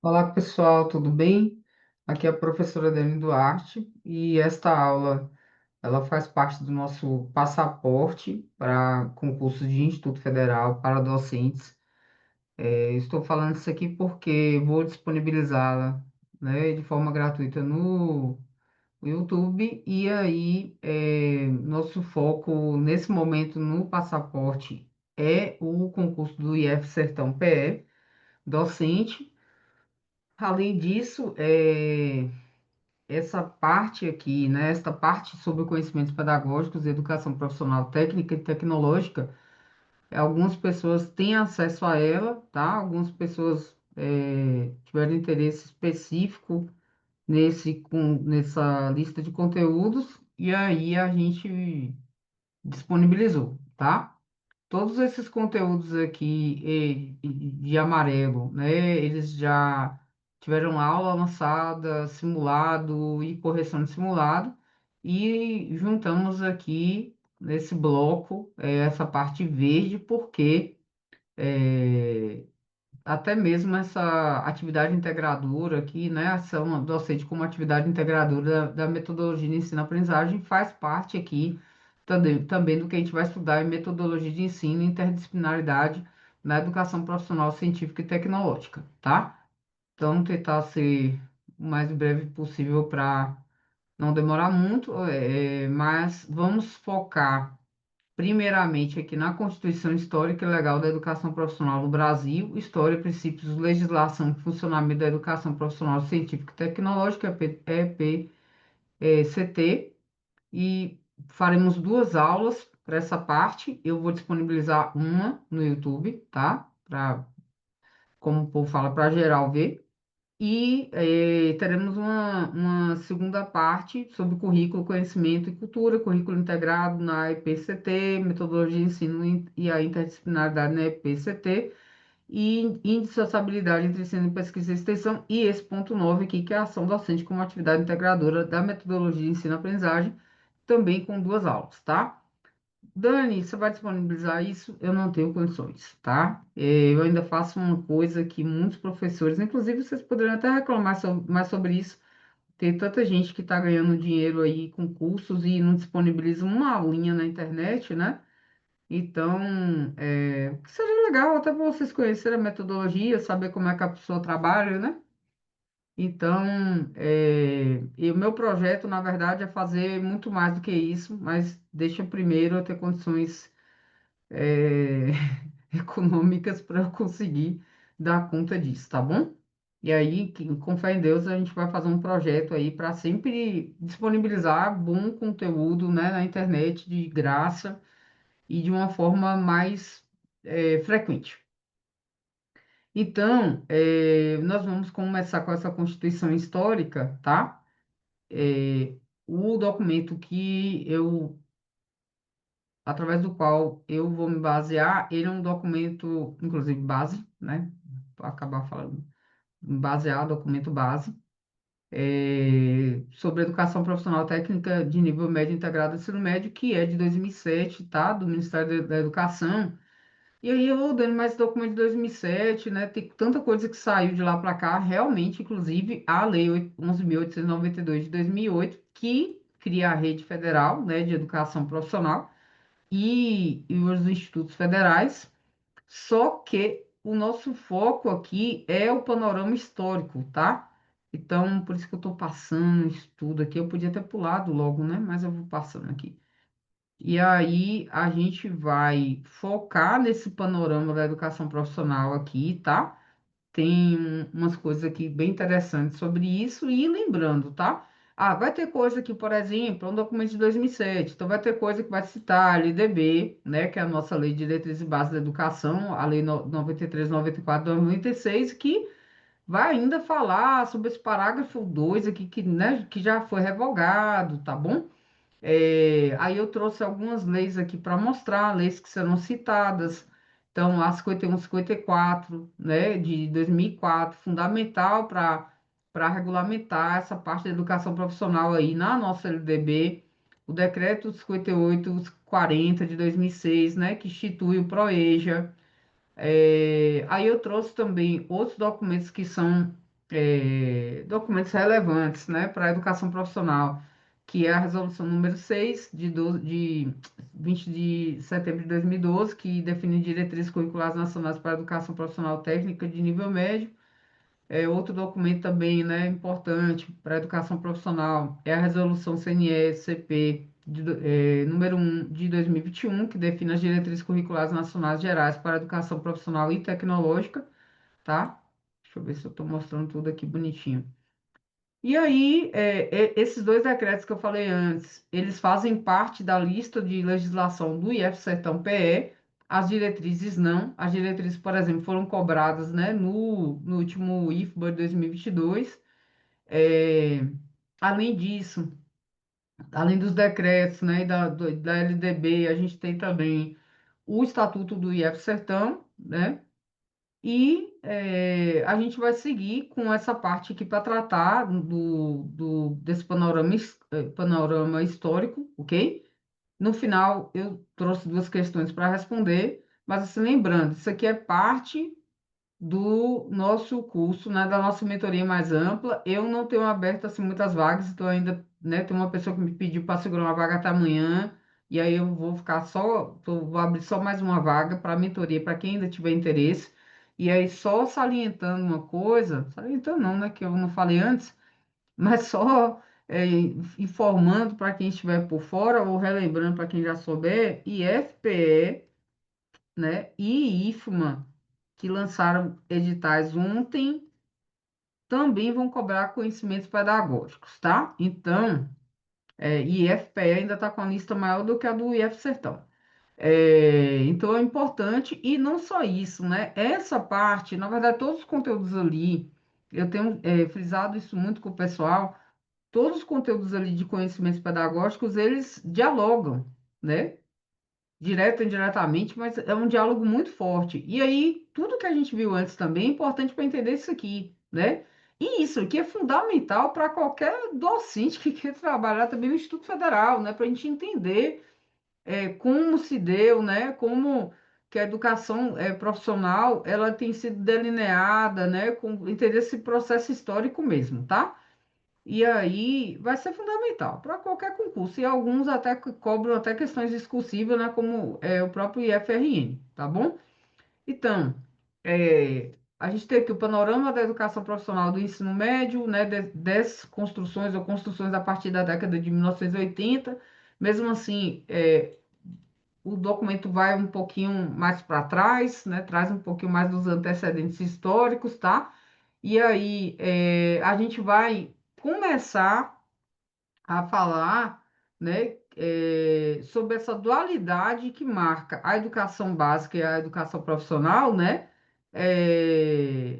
Olá pessoal, tudo bem? Aqui é a professora Dani Duarte e esta aula ela faz parte do nosso passaporte para concurso de Instituto Federal para docentes. Estou falando isso aqui porque vou disponibilizá-la, né, de forma gratuita no YouTube e aí nosso foco nesse momento no passaporte é o concurso do IF Sertão PE docente. Além disso, essa parte aqui, né, esta parte sobre conhecimentos pedagógicos, educação profissional técnica e tecnológica, algumas pessoas têm acesso a ela, tá? Algumas pessoas tiveram interesse específico nessa lista de conteúdos, e aí a gente disponibilizou, tá? Todos esses conteúdos aqui de amarelo, né? Eles já tiveram aula lançada, simulado e correção de simulado, e juntamos aqui nesse bloco essa parte verde, porque é, até mesmo essa atividade integradora aqui, né? Ação docente como atividade integradora da metodologia de ensino-aprendizagem faz parte aqui também do que a gente vai estudar em metodologia de ensino e interdisciplinaridade na educação profissional científica e tecnológica, tá? Então, tentar ser o mais breve possível para não demorar muito, mas vamos focar primeiramente aqui na Constituição Histórica e Legal da Educação Profissional do Brasil, História, Princípios, Legislação e Funcionamento da Educação Profissional Científica e Tecnológica, EPCT, e faremos duas aulas para essa parte. Eu vou disponibilizar uma no YouTube, tá? Para, como o povo fala, para geral ver. E teremos uma segunda parte sobre currículo, conhecimento e cultura, currículo integrado na EPCT, metodologia de ensino e a interdisciplinaridade na EPCT, e indissociabilidade entre ensino, pesquisa e extensão, e esse ponto 9 aqui, que é a ação docente como atividade integradora da metodologia de ensino-aprendizagem, também com duas aulas, tá? Dani, você vai disponibilizar isso? Eu não tenho condições, tá? Eu ainda faço uma coisa que muitos professores, inclusive vocês poderiam até reclamar mais sobre isso. Tem tanta gente que está ganhando dinheiro aí com cursos e não disponibiliza uma aulinha na internet, né? Então, que seria legal até para vocês conhecerem a metodologia, saber como é que a pessoa trabalha, né? Então, e o meu projeto, na verdade, é fazer muito mais do que isso, mas deixa primeiro eu ter condições é, econômicas para eu conseguir dar conta disso, tá bom? E aí, com fé em Deus, a gente vai fazer um projeto aí para sempre disponibilizar bom conteúdo, né, na internet de graça e de uma forma mais frequente. Então, nós vamos começar com essa Constituição Histórica, tá? É, o documento através do qual eu vou me basear, ele é um documento, inclusive base, né? Vou acabar falando, baseado, documento base, sobre educação profissional técnica de nível médio integrado ao ensino médio, que é de 2007, tá? Do Ministério da Educação. E aí eu dando mais documento de 2007, né? Tem tanta coisa que saiu de lá para cá, realmente, inclusive a Lei 11.892 de 2008, que cria a Rede Federal, né, de Educação Profissional e os institutos federais, só que o nosso foco aqui é o panorama histórico, tá? Então, por isso que eu estou passando isso tudo aqui. Eu podia ter pulado logo, né? Mas eu vou passando aqui. E aí, a gente vai focar nesse panorama da educação profissional aqui, tá? Tem umas coisas aqui bem interessantes sobre isso, e lembrando, tá? Ah, vai ter coisa aqui, por exemplo, é um documento de 2007, então vai ter coisa que vai citar a LDB, né, que é a nossa Lei de Diretrizes e Bases da Educação, a Lei 93, 94, 96, que vai ainda falar sobre esse parágrafo 2 aqui, que, né, que já foi revogado, tá bom? Aí eu trouxe algumas leis aqui para mostrar, leis que serão citadas. Então, a 51, 54, né, de 2004, fundamental para regulamentar essa parte da educação profissional aí na nossa LDB. O decreto 58, 40 de 2006, né, que institui o PROEJA. Aí eu trouxe também outros documentos que são documentos relevantes, né, para a educação profissional, que é a resolução número 6 de 20 de setembro de 2012, que define diretrizes curriculares nacionais para a educação profissional técnica de nível médio. Outro documento também, né, importante para a educação profissional é a resolução CNE-CP número 1 de 2021, que define as diretrizes curriculares nacionais gerais para a educação profissional e tecnológica, tá? Deixa eu ver se eu estou mostrando tudo aqui bonitinho. E aí, esses dois decretos que eu falei antes, eles fazem parte da lista de legislação do IF Sertão PE, as diretrizes não. As diretrizes, por exemplo, foram cobradas, né, no último IFBA 2022. É, além disso, além dos decretos, né, e da LDB, a gente tem também o Estatuto do IF Sertão, né? E a gente vai seguir com essa parte aqui para tratar desse panorama histórico, ok? No final, eu trouxe duas questões para responder, mas assim, lembrando, isso aqui é parte do nosso curso, né, da nossa mentoria mais ampla. Eu não tenho aberto assim muitas vagas, então ainda, né, tem uma pessoa que me pediu para segurar uma vaga até amanhã, e aí eu vou ficar só, vou abrir só mais uma vaga para mentoria para quem ainda tiver interesse. E aí só salientando uma coisa, salientando não, né, que eu não falei antes, mas só informando para quem estiver por fora ou relembrando para quem já souber, IFPE, né, e IFMA que lançaram editais ontem, também vão cobrar conhecimentos pedagógicos, tá? Então, IFPE ainda está com a lista maior do que a do IF Sertão. Então, é importante, e não só isso, né? Essa parte, na verdade, todos os conteúdos ali, eu tenho frisado isso muito com o pessoal, todos os conteúdos ali de conhecimentos pedagógicos, eles dialogam, né? Direto ou indiretamente, mas é um diálogo muito forte. E aí, tudo que a gente viu antes também é importante para entender isso aqui, né? E isso aqui é fundamental para qualquer docente que quer trabalhar também no Instituto Federal, né? Para a gente entender como se deu, né? Como que a educação profissional ela tem sido delineada, né? Com entender esse processo histórico mesmo, tá? E aí vai ser fundamental para qualquer concurso. E alguns até cobram até questões discursivas, né, como o próprio IFRN, tá bom? Então, a gente tem aqui o panorama da educação profissional do ensino médio, né, das construções ou construções a partir da década de 1980. Mesmo assim, o documento vai um pouquinho mais para trás, né, traz um pouquinho mais dos antecedentes históricos, tá? E aí, a gente vai começar a falar, né, sobre essa dualidade que marca a educação básica e a educação profissional, né, é,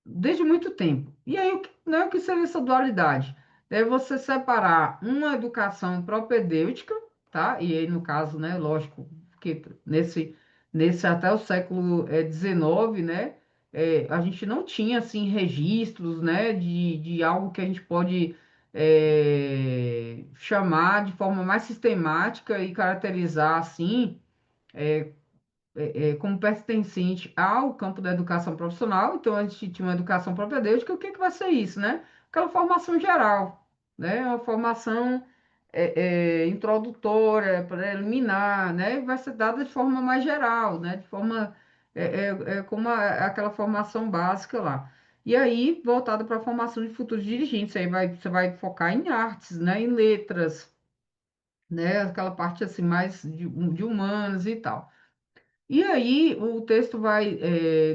desde muito tempo. E aí, o que seria essa dualidade? É você separar uma educação propedêutica, tá? E aí, no caso, né, lógico, que nesse até o século XIX, né, a gente não tinha, assim, registros, né, de algo que a gente pode chamar de forma mais sistemática e caracterizar, assim, como pertencente ao campo da educação profissional. Então, a gente tinha uma educação propedêutica. O que que vai ser isso, né? Aquela formação geral, né? Uma formação introdutória, preliminar, né? Vai ser dada de forma mais geral, né? De forma como aquela formação básica lá. E aí, voltada para a formação de futuros dirigentes, aí você vai focar em artes, né? Em letras, né? Aquela parte assim mais de humanas e tal. E aí, o texto vai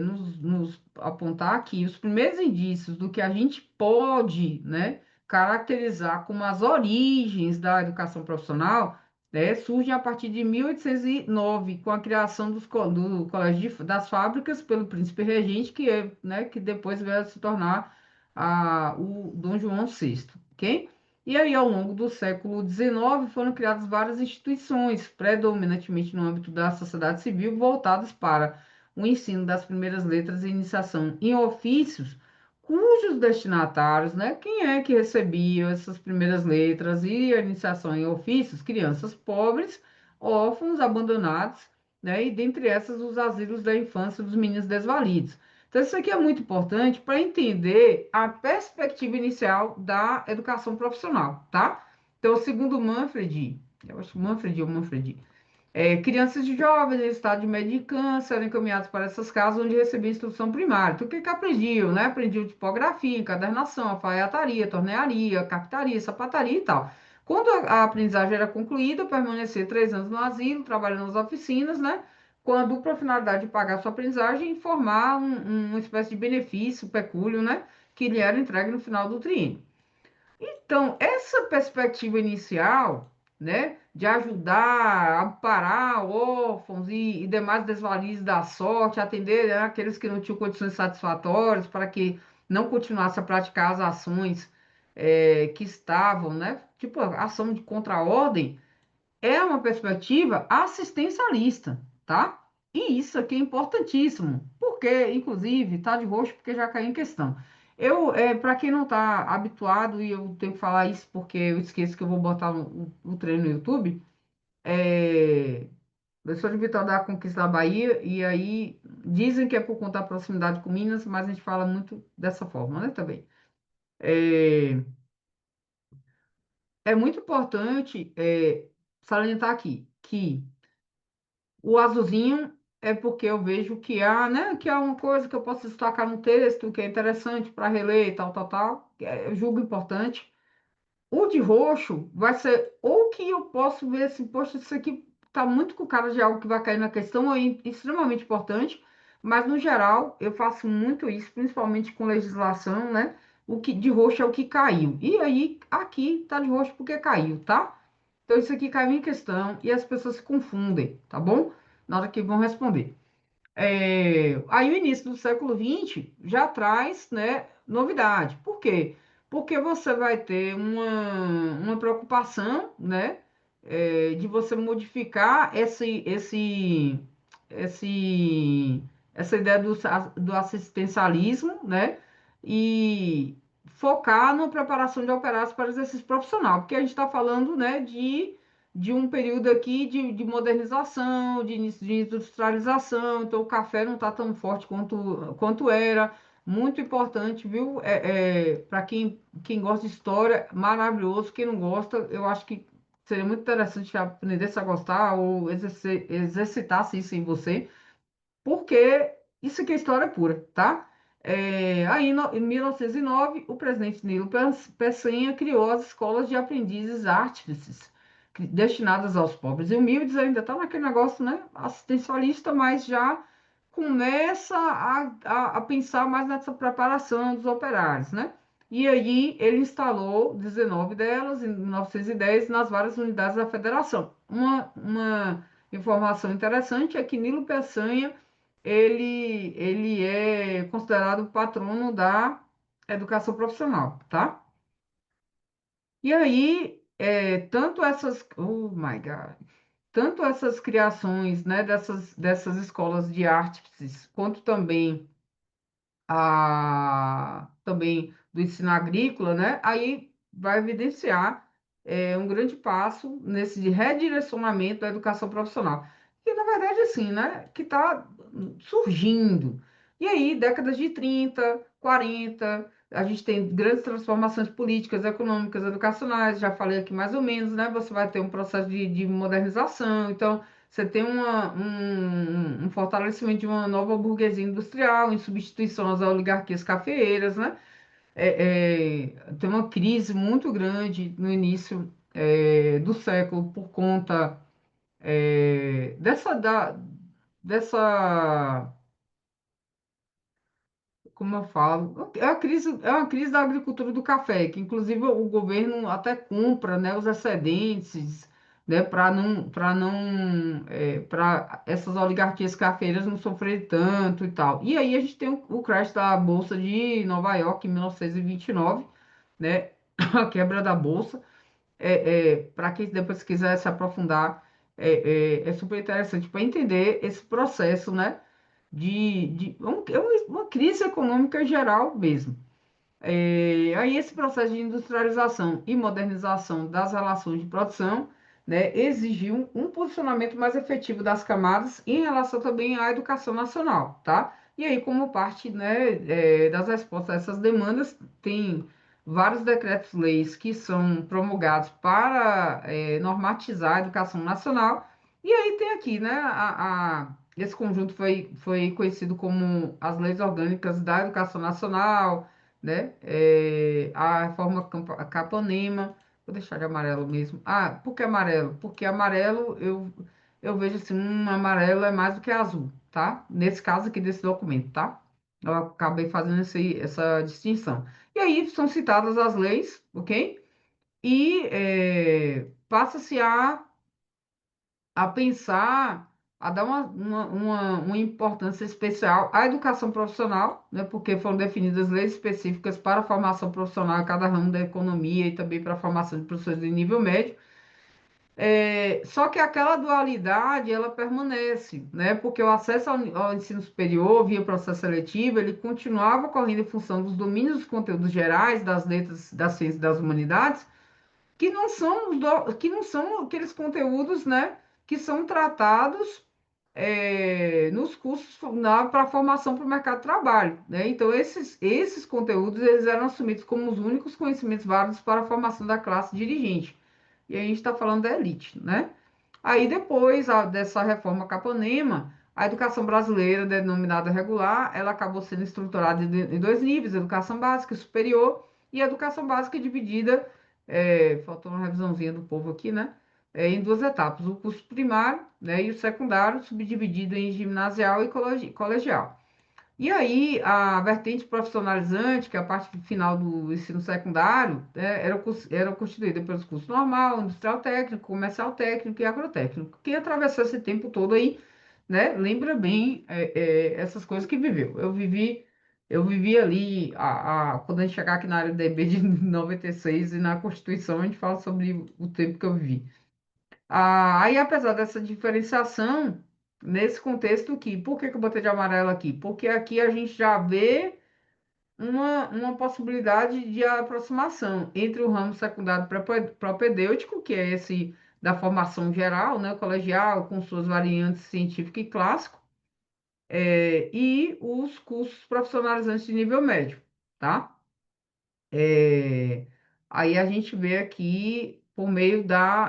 nos apontar aqui os primeiros indícios do que a gente pode, né, caracterizar como as origens da educação profissional, né, surgem a partir de 1809, com a criação do Colégio das Fábricas pelo Príncipe Regente, né, que depois vai se tornar o Dom João VI, ok? E aí, ao longo do século XIX, foram criadas várias instituições, predominantemente no âmbito da sociedade civil, voltadas para o ensino das primeiras letras e iniciação em ofícios, cujos destinatários, né, quem é que recebia essas primeiras letras e a iniciação em ofícios? Crianças pobres, órfãos, abandonados, né, e dentre essas os asilos da infância dos meninos desvalidos. Então, isso aqui é muito importante para entender a perspectiva inicial da educação profissional, tá? Então, segundo Manfred, eu acho Manfred ou Manfred, crianças e jovens em estado de média de câncer eram encaminhados para essas casas onde recebiam instrução primária. Então, o que que aprendiam, né? Aprendiam tipografia, encadernação, alfaiataria, tornearia, carpintaria, sapataria e tal. Quando a aprendizagem era concluída, permanecia 3 anos no asilo, trabalhando nas oficinas, né? Com a dupla finalidade de pagar sua aprendizagem e formar uma espécie de benefício, pecúlio, né? Que lhe era entregue no final do triênio. Então, essa perspectiva inicial, né, de ajudar, a amparar órfãos e demais desvalidos da sorte, atender, né, aqueles que não tinham condições satisfatórias para que não continuasse a praticar as ações que estavam, né, tipo a ação de contra-ordem, é uma perspectiva assistencialista, tá? E isso aqui é importantíssimo, porque, inclusive, tá de roxo porque já caiu em questão. Para quem não está habituado, e eu tenho que falar isso porque eu esqueço que eu vou botar o treino no YouTube, eu sou de Vitória da Conquista da Bahia, e aí dizem que é por conta da proximidade com Minas, mas a gente fala muito dessa forma, né, também. É, é muito importante salientar aqui que o azulzinho é porque eu vejo que há, né, que há uma coisa que eu posso destacar no texto, que é interessante para reler e tal, tal, tal, eu julgo importante. O de roxo vai ser ou que eu posso ver assim, poxa, isso aqui tá muito com cara de algo que vai cair na questão, é extremamente importante, mas no geral eu faço muito isso, principalmente com legislação, né? O que de roxo é o que caiu. E aí, aqui tá de roxo porque caiu, tá? Então, isso aqui caiu em questão e as pessoas se confundem, tá bom? Na hora que vão responder. Aí o início do século XX já traz, né, novidade. Por quê? Porque você vai ter uma preocupação, né, de você modificar esse, essa ideia do assistencialismo, né, e focar na preparação de operários para exercício profissional, porque a gente está falando, né, de um período aqui de modernização, de início de industrialização, então o café não está tão forte quanto era. Muito importante, viu? Para quem gosta de história, maravilhoso. Quem não gosta, eu acho que seria muito interessante aprender a gostar ou exercitar isso em você, porque isso aqui é história pura, tá? Aí, em 1909, o presidente Nilo Peçanha criou as escolas de aprendizes artífices, destinadas aos pobres e humildes. Ainda está naquele negócio, né, assistencialista, mas já começa a pensar mais nessa preparação dos operários, né? E aí ele instalou 19 delas, em 1910, nas várias unidades da federação. Uma informação interessante é que Nilo Peçanha ele é considerado o patrono da educação profissional, tá? E aí, oh my God, tanto essas criações, né, dessas escolas de artes, quanto também do ensino agrícola, né? Aí vai evidenciar um grande passo nesse redirecionamento da educação profissional. Que, na verdade, assim, né? Que está surgindo. E aí, décadas de 30, 40, a gente tem grandes transformações políticas, econômicas, educacionais, já falei aqui mais ou menos, né? Você vai ter um processo de modernização, então você tem um fortalecimento de uma nova burguesia industrial em substituição às oligarquias cafeeiras, né? Tem uma crise muito grande no início do século por conta dessa como eu falo, é uma crise da agricultura do café, que inclusive o governo até compra, né, os excedentes, né, para essas oligarquias cafeeiras não sofrerem tanto e tal. E aí a gente tem o crash da Bolsa de Nova York em 1929, né, a quebra da Bolsa. Para quem depois quiser se aprofundar, é super interessante para entender esse processo, né? É uma crise econômica geral mesmo. Aí esse processo de industrialização e modernização das relações de produção, né, exigiu um posicionamento mais efetivo das camadas em relação também à educação nacional, tá? E aí, como parte, né, das respostas a essas demandas, tem vários decretos-leis que são promulgados para normatizar a educação nacional. E aí tem aqui, né, esse conjunto foi conhecido como as leis orgânicas da educação nacional, né, a reforma Capanema. Vou deixar de amarelo mesmo. Ah, por que amarelo? Porque amarelo eu vejo assim, amarelo é mais do que azul, tá? Nesse caso aqui desse documento, tá? Eu acabei fazendo essa distinção. E aí são citadas as leis, ok? E passa-se a pensar, a dar uma importância especial à educação profissional, né? Porque foram definidas leis específicas para a formação profissional em cada ramo da economia e também para a formação de professores de nível médio. Só que aquela dualidade, ela permanece, né? Porque o acesso ao ensino superior via processo seletivo, ele continuava ocorrendo em função dos domínios dos conteúdos gerais, das letras, das ciências e das humanidades, que não são aqueles conteúdos, né, que são tratados nos cursos para a formação para o mercado de trabalho, né? Então, esses conteúdos, eles eram assumidos como os únicos conhecimentos válidos para a formação da classe dirigente. E a gente está falando da elite, né? Aí, depois dessa reforma Capanema, a educação brasileira, denominada regular, ela acabou sendo estruturada em dois níveis, educação básica e superior, e a educação básica dividida, faltou uma revisãozinha do povo aqui, né? Em duas etapas, o curso primário, né, e o secundário, subdividido em gimnasial e colegial. E aí, a vertente profissionalizante, que é a parte final do ensino secundário, era constituída pelos cursos normal, industrial técnico, comercial técnico e agrotécnico. Quem atravessou esse tempo todo aí, né, lembra bem essas coisas que viveu. Eu vivi ali, quando a gente chegar aqui na área do DB de 96 e na Constituição, a gente fala sobre o tempo que eu vivi. Aí, apesar dessa diferenciação, nesse contexto aqui, por que que eu botei de amarelo aqui? Porque aqui a gente já vê uma possibilidade de aproximação entre o ramo secundário propedêutico, que é esse da formação geral, né, colegial, com suas variantes científico e clássico, e os cursos profissionalizantes de nível médio, tá? É, Aí a gente vê aqui por meio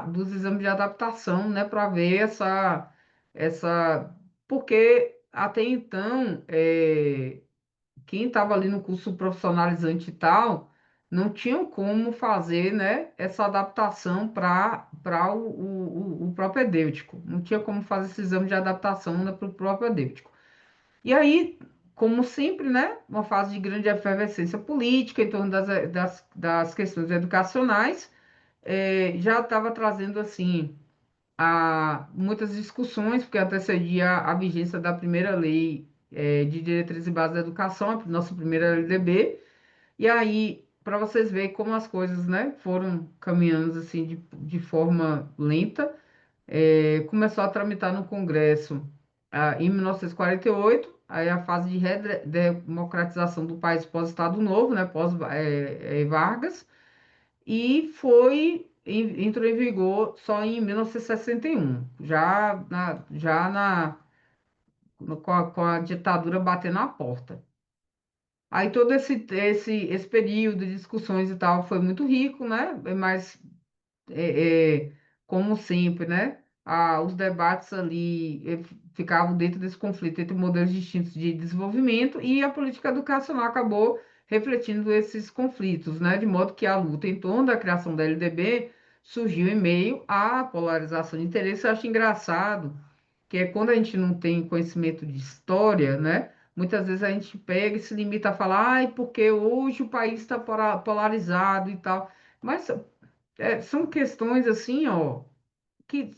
dos exames de adaptação, né, para ver porque até então, quem estava ali no curso profissionalizante e tal, não tinha como fazer, né, essa adaptação para o propedêutico, não tinha como fazer esse exame de adaptação, né, para o propedêutico. E aí, como sempre, né, uma fase de grande efervescência política em torno das questões educacionais, já estava trazendo, assim, muitas discussões, porque antecedia a vigência da primeira lei, de diretrizes e bases da educação, a nossa primeira LDB, e aí, para vocês verem como as coisas, né, foram caminhando, assim, de forma lenta, começou a tramitar no Congresso em 1948, aí a fase de redemocratização do país pós-Estado Novo, né, pós-Vargas, e entrou em vigor só em 1961, com a ditadura batendo na porta. Aí todo esse período de discussões e tal foi muito rico, né? Mas como sempre, né? Os debates ali ficavam dentro desse conflito entre modelos distintos de desenvolvimento e a política educacional acabou refletindo esses conflitos, né? De modo que a luta em torno da criação da LDB surgiu em meio à polarização de interesse. Eu acho engraçado que é quando a gente não tem conhecimento de história, né? Muitas vezes a gente pega e se limita a falar, ai, porque hoje o país está polarizado e tal. Mas são questões assim, ó, que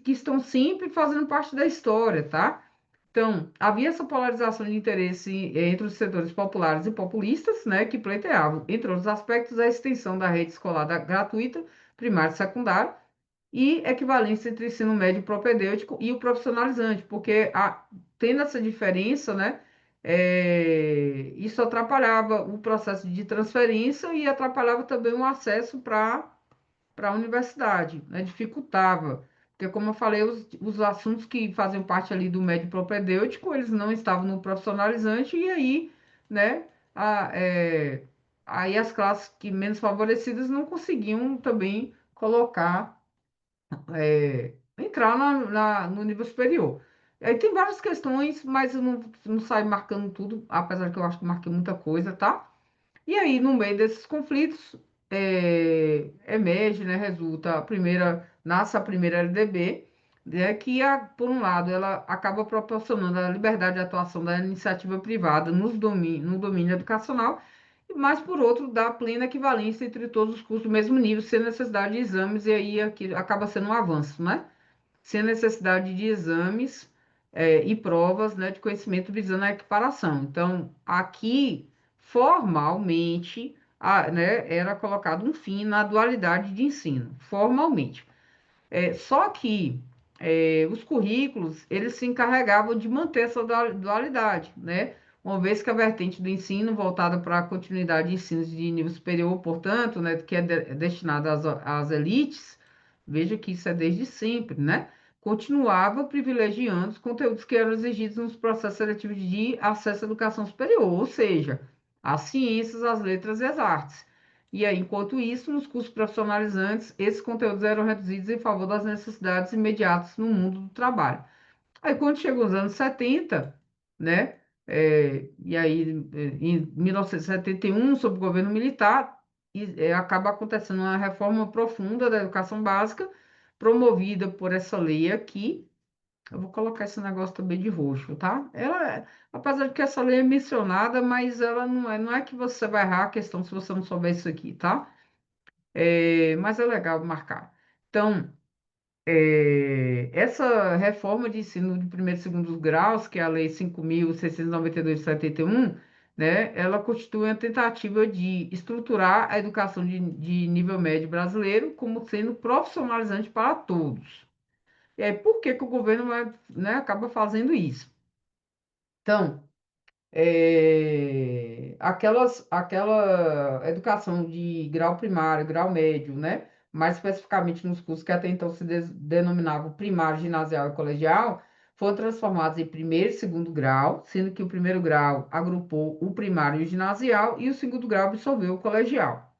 estão sempre fazendo parte da história, tá? Então, havia essa polarização de interesse entre os setores populares e populistas, né, que pleiteavam, entre outros aspectos, a extensão da rede escolar gratuita, primária e secundária, e equivalência entre o ensino médio propedêutico e o profissionalizante, porque tendo essa diferença, né, isso atrapalhava o processo de transferência e atrapalhava também o acesso para a universidade, né? Dificultava. Porque, como eu falei, os assuntos que faziam parte ali do médio propedêutico, eles não estavam no profissionalizante, e aí, né, aí as classes que menos favorecidas não conseguiam também colocar, entrar no nível superior. Aí tem várias questões, mas eu não saio marcando tudo, apesar que eu acho que marquei muita coisa, tá? E aí, no meio desses conflitos, emerge, né, nasce a primeira LDB, né, que, por um lado, ela acaba proporcionando a liberdade de atuação da iniciativa privada no domínio educacional, mas, por outro, dá plena equivalência entre todos os cursos do mesmo nível, sem necessidade de exames, e aí aqui acaba sendo um avanço, né? Sem necessidade de exames, e provas, né, de conhecimento visando a equiparação. Então, aqui, formalmente, né, era colocado um fim na dualidade de ensino, formalmente. Só que os currículos, eles se encarregavam de manter essa dualidade, né? Uma vez que a vertente do ensino voltada para a continuidade de ensino de nível superior, portanto, né, que é destinada às elites, veja que isso é desde sempre, né? Continuava privilegiando os conteúdos que eram exigidos nos processos seletivos de acesso à educação superior, ou seja, as ciências, as letras e as artes. E aí, enquanto isso, nos cursos profissionalizantes, esses conteúdos eram reduzidos em favor das necessidades imediatas no mundo do trabalho. Aí, quando chegou os anos 70, né, e aí, em 1971, sob o governo militar, acaba acontecendo uma reforma profunda da educação básica, promovida por essa lei aqui. Eu vou colocar esse negócio também de roxo, tá? Apesar de que essa lei é mencionada, mas ela não é que você vai errar a questão se você não souber isso aqui, tá? Mas é legal marcar. Então, essa reforma de ensino de primeiro e segundo graus, que é a Lei 5.692 de 71, né, ela constitui uma tentativa de estruturar a educação de nível médio brasileiro como sendo profissionalizante para todos. E aí, por que que o governo vai, né, acaba fazendo isso? Então, aquela educação de grau primário, grau médio, né? Mais especificamente nos cursos que até então se denominavam primário, ginasial e colegial, foram transformados em primeiro e segundo grau, sendo que o primeiro grau agrupou o primário e o ginasial e o segundo grau absorveu o colegial.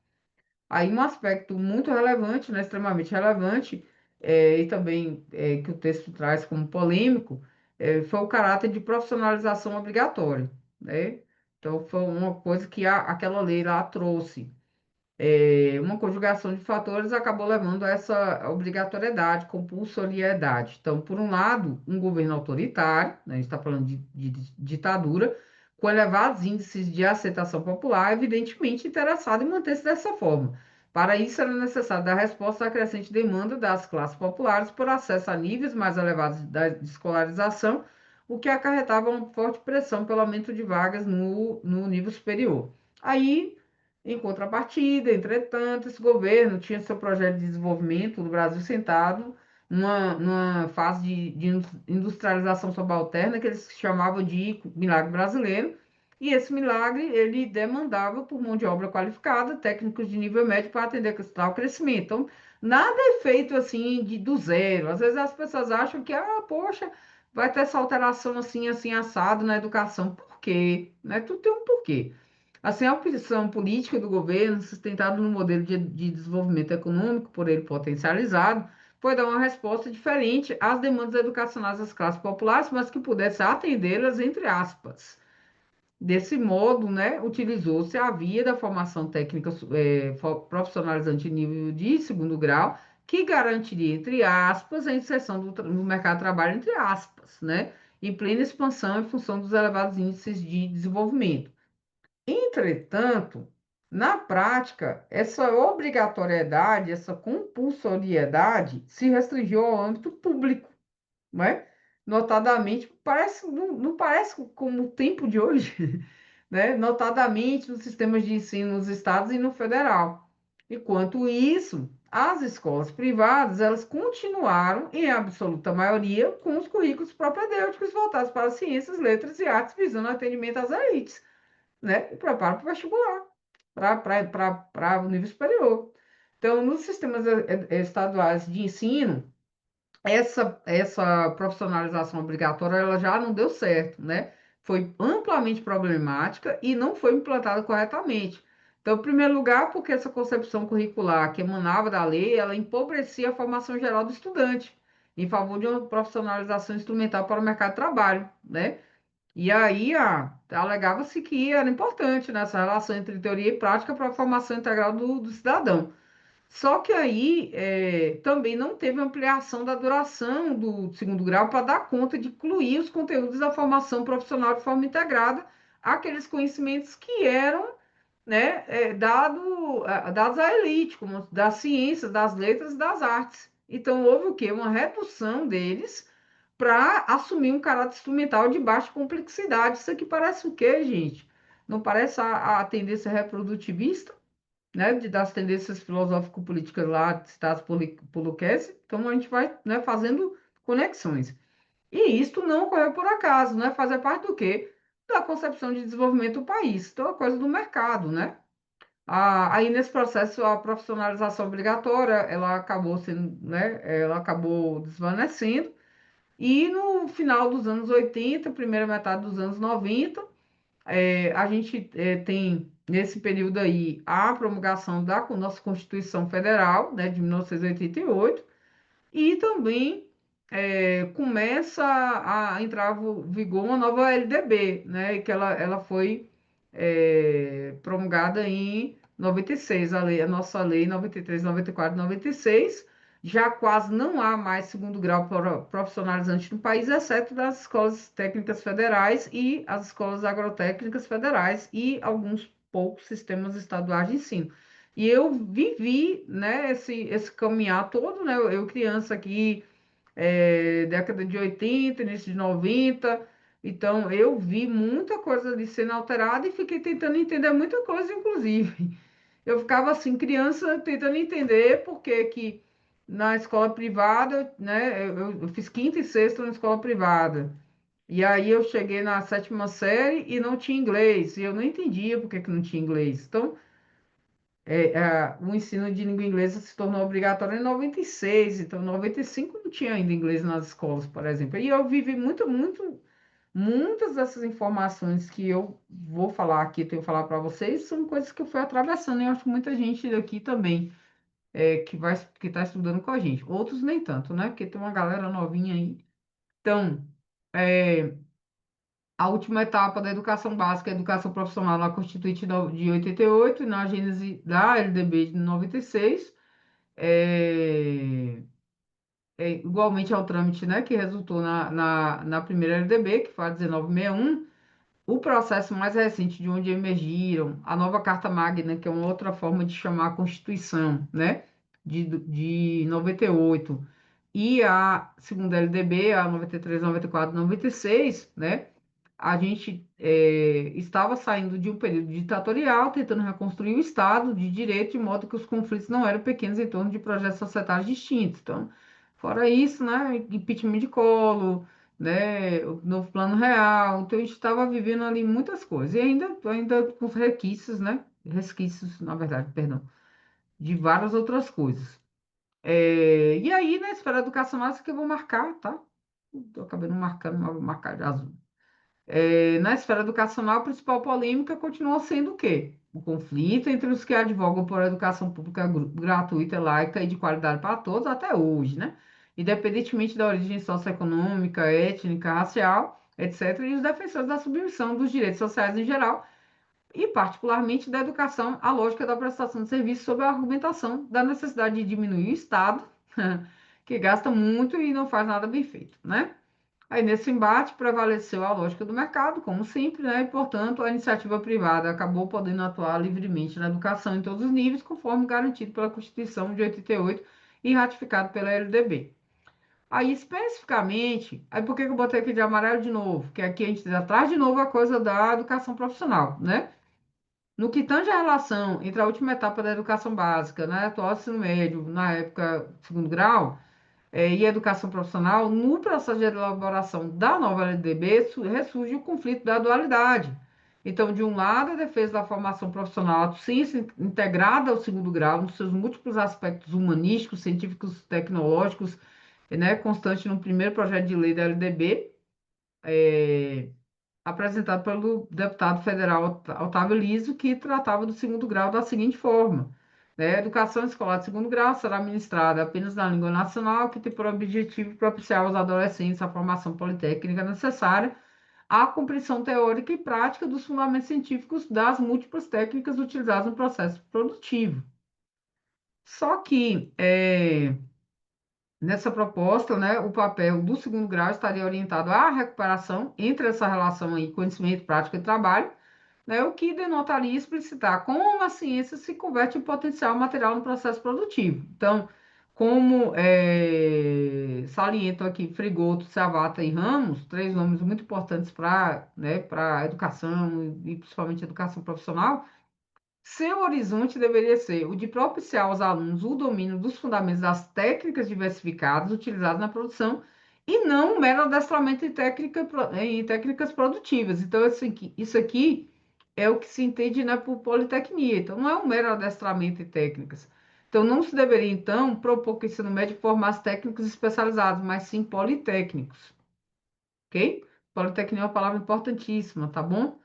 Aí um aspecto muito relevante, né, extremamente relevante, e também que o texto traz como polêmico, foi o caráter de profissionalização obrigatória, né? Então, foi uma coisa que aquela lei lá trouxe. Uma conjugação de fatores acabou levando a essa obrigatoriedade, compulsoriedade. Então, por um lado, um governo autoritário, né, a gente está falando de ditadura, com elevados índices de aceitação popular, evidentemente interessado em manter-se dessa forma. Para isso, era necessário dar resposta à crescente demanda das classes populares por acesso a níveis mais elevados de escolarização, o que acarretava uma forte pressão pelo aumento de vagas no nível superior. Aí, em contrapartida, entretanto, esse governo tinha seu projeto de desenvolvimento do Brasil sentado numa fase de industrialização subalterna que eles chamavam de milagre brasileiro, e esse milagre ele demandava por mão de obra qualificada, técnicos de nível médio para atender tal crescimento. Então, nada é feito assim do zero. Às vezes as pessoas acham que, poxa, vai ter essa alteração assim, assim, assado na educação. Por quê? Né? Tudo tem um porquê. Assim, a opção política do governo, sustentada no modelo de desenvolvimento econômico por ele potencializado, foi dar uma resposta diferente às demandas educacionais das classes populares, mas que pudesse atendê-las, entre aspas. Desse modo, né, utilizou-se a via da formação técnica profissionalizante em nível de segundo grau, que garantiria, entre aspas, a inserção no mercado de trabalho, entre aspas, né, em plena expansão em função dos elevados índices de desenvolvimento. Entretanto, na prática, essa obrigatoriedade, essa compulsoriedade se restringiu ao âmbito público, não é? Notadamente, não parece como o tempo de hoje, né? Notadamente nos sistemas de ensino nos estados e no federal. Enquanto isso, as escolas privadas, elas continuaram, em absoluta maioria, com os currículos propedêuticos voltados para ciências, letras e artes, visando atendimento às elites, né? E preparo para o vestibular, para o nível superior. Então, nos sistemas estaduais de ensino, essa profissionalização obrigatória ela já não deu certo, né? Foi amplamente problemática e não foi implantada corretamente. Então, em primeiro lugar, porque essa concepção curricular que emanava da lei, ela empobrecia a formação geral do estudante, em favor de uma profissionalização instrumental para o mercado de trabalho, né? E aí, alegava-se que era importante nessa relação entre teoria e prática para a formação integral do cidadão. Só que aí também não teve ampliação da duração do segundo grau para dar conta de incluir os conteúdos da formação profissional de forma integrada àqueles conhecimentos que eram, né, dados à elite, como das ciências, das letras e das artes. Então houve o quê? Uma redução deles para assumir um caráter instrumental de baixa complexidade. Isso aqui parece o quê, gente? Não parece a tendência reprodutivista? Né, das tendências filosófico-políticas lá citadas por Lukács, então a gente vai, né, fazendo conexões. E isto não ocorreu por acaso, né? Fazer parte do quê? Da concepção de desenvolvimento do país, então é coisa do mercado, né? Aí nesse processo a profissionalização obrigatória, ela acabou sendo, né, ela acabou desvanecendo, e no final dos anos 80, primeira metade dos anos 90, a gente tem, nesse período aí, a promulgação da nossa Constituição Federal, né, de 1988, e também começa a entrar em vigor uma nova LDB, né, que ela foi promulgada em 96, a nossa lei 93, 94, 96. Já quase não há mais segundo grau profissionalizante no país, exceto das escolas técnicas federais e as escolas agrotécnicas federais e alguns poucos sistemas estaduais de ensino. E eu vivi, né, esse caminhar todo, né? Eu criança aqui, década de 80, início de 90. Então, eu vi muita coisa ali sendo alterada e fiquei tentando entender muita coisa, inclusive. Eu ficava assim, criança, tentando entender por que que na escola privada, né, eu fiz quinta e sexta na escola privada. E aí eu cheguei na sétima série e não tinha inglês. E eu não entendia por que que não tinha inglês. Então, o ensino de língua inglesa se tornou obrigatório em 96, então em 95 não tinha ainda inglês nas escolas, por exemplo. E eu vivi muitas dessas informações que eu vou falar aqui, tenho que falar para vocês, são coisas que eu fui atravessando, e eu acho que muita gente aqui também que está estudando com a gente. Outros nem tanto, né? Porque tem uma galera novinha aí. Então, é, a última etapa da educação básica, a educação profissional na Constituinte de 88 e na gênese da LDB de 96, é, igualmente ao trâmite, né, que resultou na primeira LDB, que foi a 1961. O processo mais recente de onde emergiram a nova Carta Magna, que é uma outra forma de chamar a Constituição, né, de 98, e a segunda LDB, a 93, 94, 96, né, a gente estava saindo de um período ditatorial, tentando reconstruir o Estado de direito, de modo que os conflitos não eram pequenos em torno de projetos societários distintos. Então, fora isso, né, impeachment de Collor, né, o novo plano real, então a gente estava vivendo ali muitas coisas, e ainda com resquícios, né, resquícios, na verdade, perdão, de várias outras coisas. E aí, na esfera educacional, isso que eu vou marcar, tá? Eu acabei não marcando, mas vou marcar de azul. Na esfera educacional, a principal polêmica continua sendo o quê? O conflito entre os que advogam por educação pública gratuita, laica e de qualidade para todos, até hoje, né? Independentemente da origem socioeconômica, étnica, racial, etc., e os defensores da submissão dos direitos sociais em geral, e particularmente da educação à lógica da prestação de serviço sob a argumentação da necessidade de diminuir o Estado, que gasta muito e não faz nada bem feito, né? Aí, nesse embate, prevaleceu a lógica do mercado, como sempre, né? E, portanto, a iniciativa privada acabou podendo atuar livremente na educação em todos os níveis, conforme garantido pela Constituição de 88 e ratificado pela LDB. Aí, especificamente, aí por que que eu botei aqui de amarelo de novo? Que aqui a gente já traz de novo a coisa da educação profissional, né? No que tange a relação entre a última etapa da educação básica, né, atual ensino médio, na época segundo grau, e educação profissional, no processo de elaboração da nova LDB, ressurge o conflito da dualidade. Então, de um lado, a defesa da formação profissional, a ciência integrada ao segundo grau, nos seus múltiplos aspectos humanísticos, científicos, tecnológicos né, constante no primeiro projeto de lei da LDB, apresentado pelo deputado federal Otávio Liso, que tratava do segundo grau da seguinte forma: né, a educação escolar de segundo grau será ministrada apenas na língua nacional, que tem por objetivo propiciar aos adolescentes a formação politécnica necessária à compreensão teórica e prática dos fundamentos científicos das múltiplas técnicas utilizadas no processo produtivo. Só que, nessa proposta, né, o papel do segundo grau estaria orientado à recuperação entre essa relação aí, conhecimento, prática e trabalho, né, o que denotaria explicitar como a ciência se converte em potencial material no processo produtivo. Então, como saliento aqui Frigoto, Savata e Ramos, três nomes muito importantes para, né, para a educação e principalmente a educação profissional, seu horizonte deveria ser o de propiciar aos alunos o domínio dos fundamentos das técnicas diversificadas utilizadas na produção e não um mero adestramento em técnicas produtivas. Então, isso aqui é o que se entende, né, por politecnia. Então, não é um mero adestramento em técnicas. Então, não se deveria, então, propor que o ensino médio formasse técnicos especializados, mas sim politécnicos, ok? Politecnia é uma palavra importantíssima, tá bom?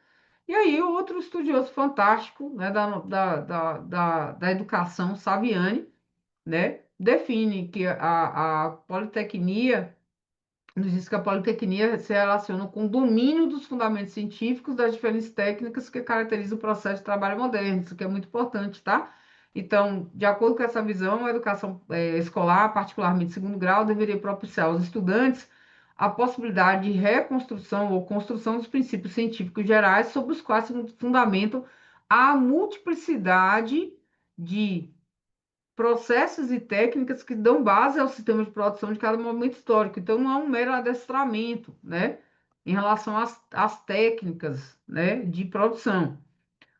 E aí, o outro estudioso fantástico, né, da educação, Saviani, né, define que a politecnia, nos diz que a politecnia se relaciona com o domínio dos fundamentos científicos das diferentes técnicas que caracterizam o processo de trabalho moderno, isso que é muito importante, tá? Então, de acordo com essa visão, a educação escolar, particularmente de segundo grau, deveria propiciar aos estudantes a possibilidade de reconstrução ou construção dos princípios científicos gerais sobre os quais se fundamentam a multiplicidade de processos e técnicas que dão base ao sistema de produção de cada momento histórico. Então, não é um mero adestramento, né, em relação às técnicas, né, de produção.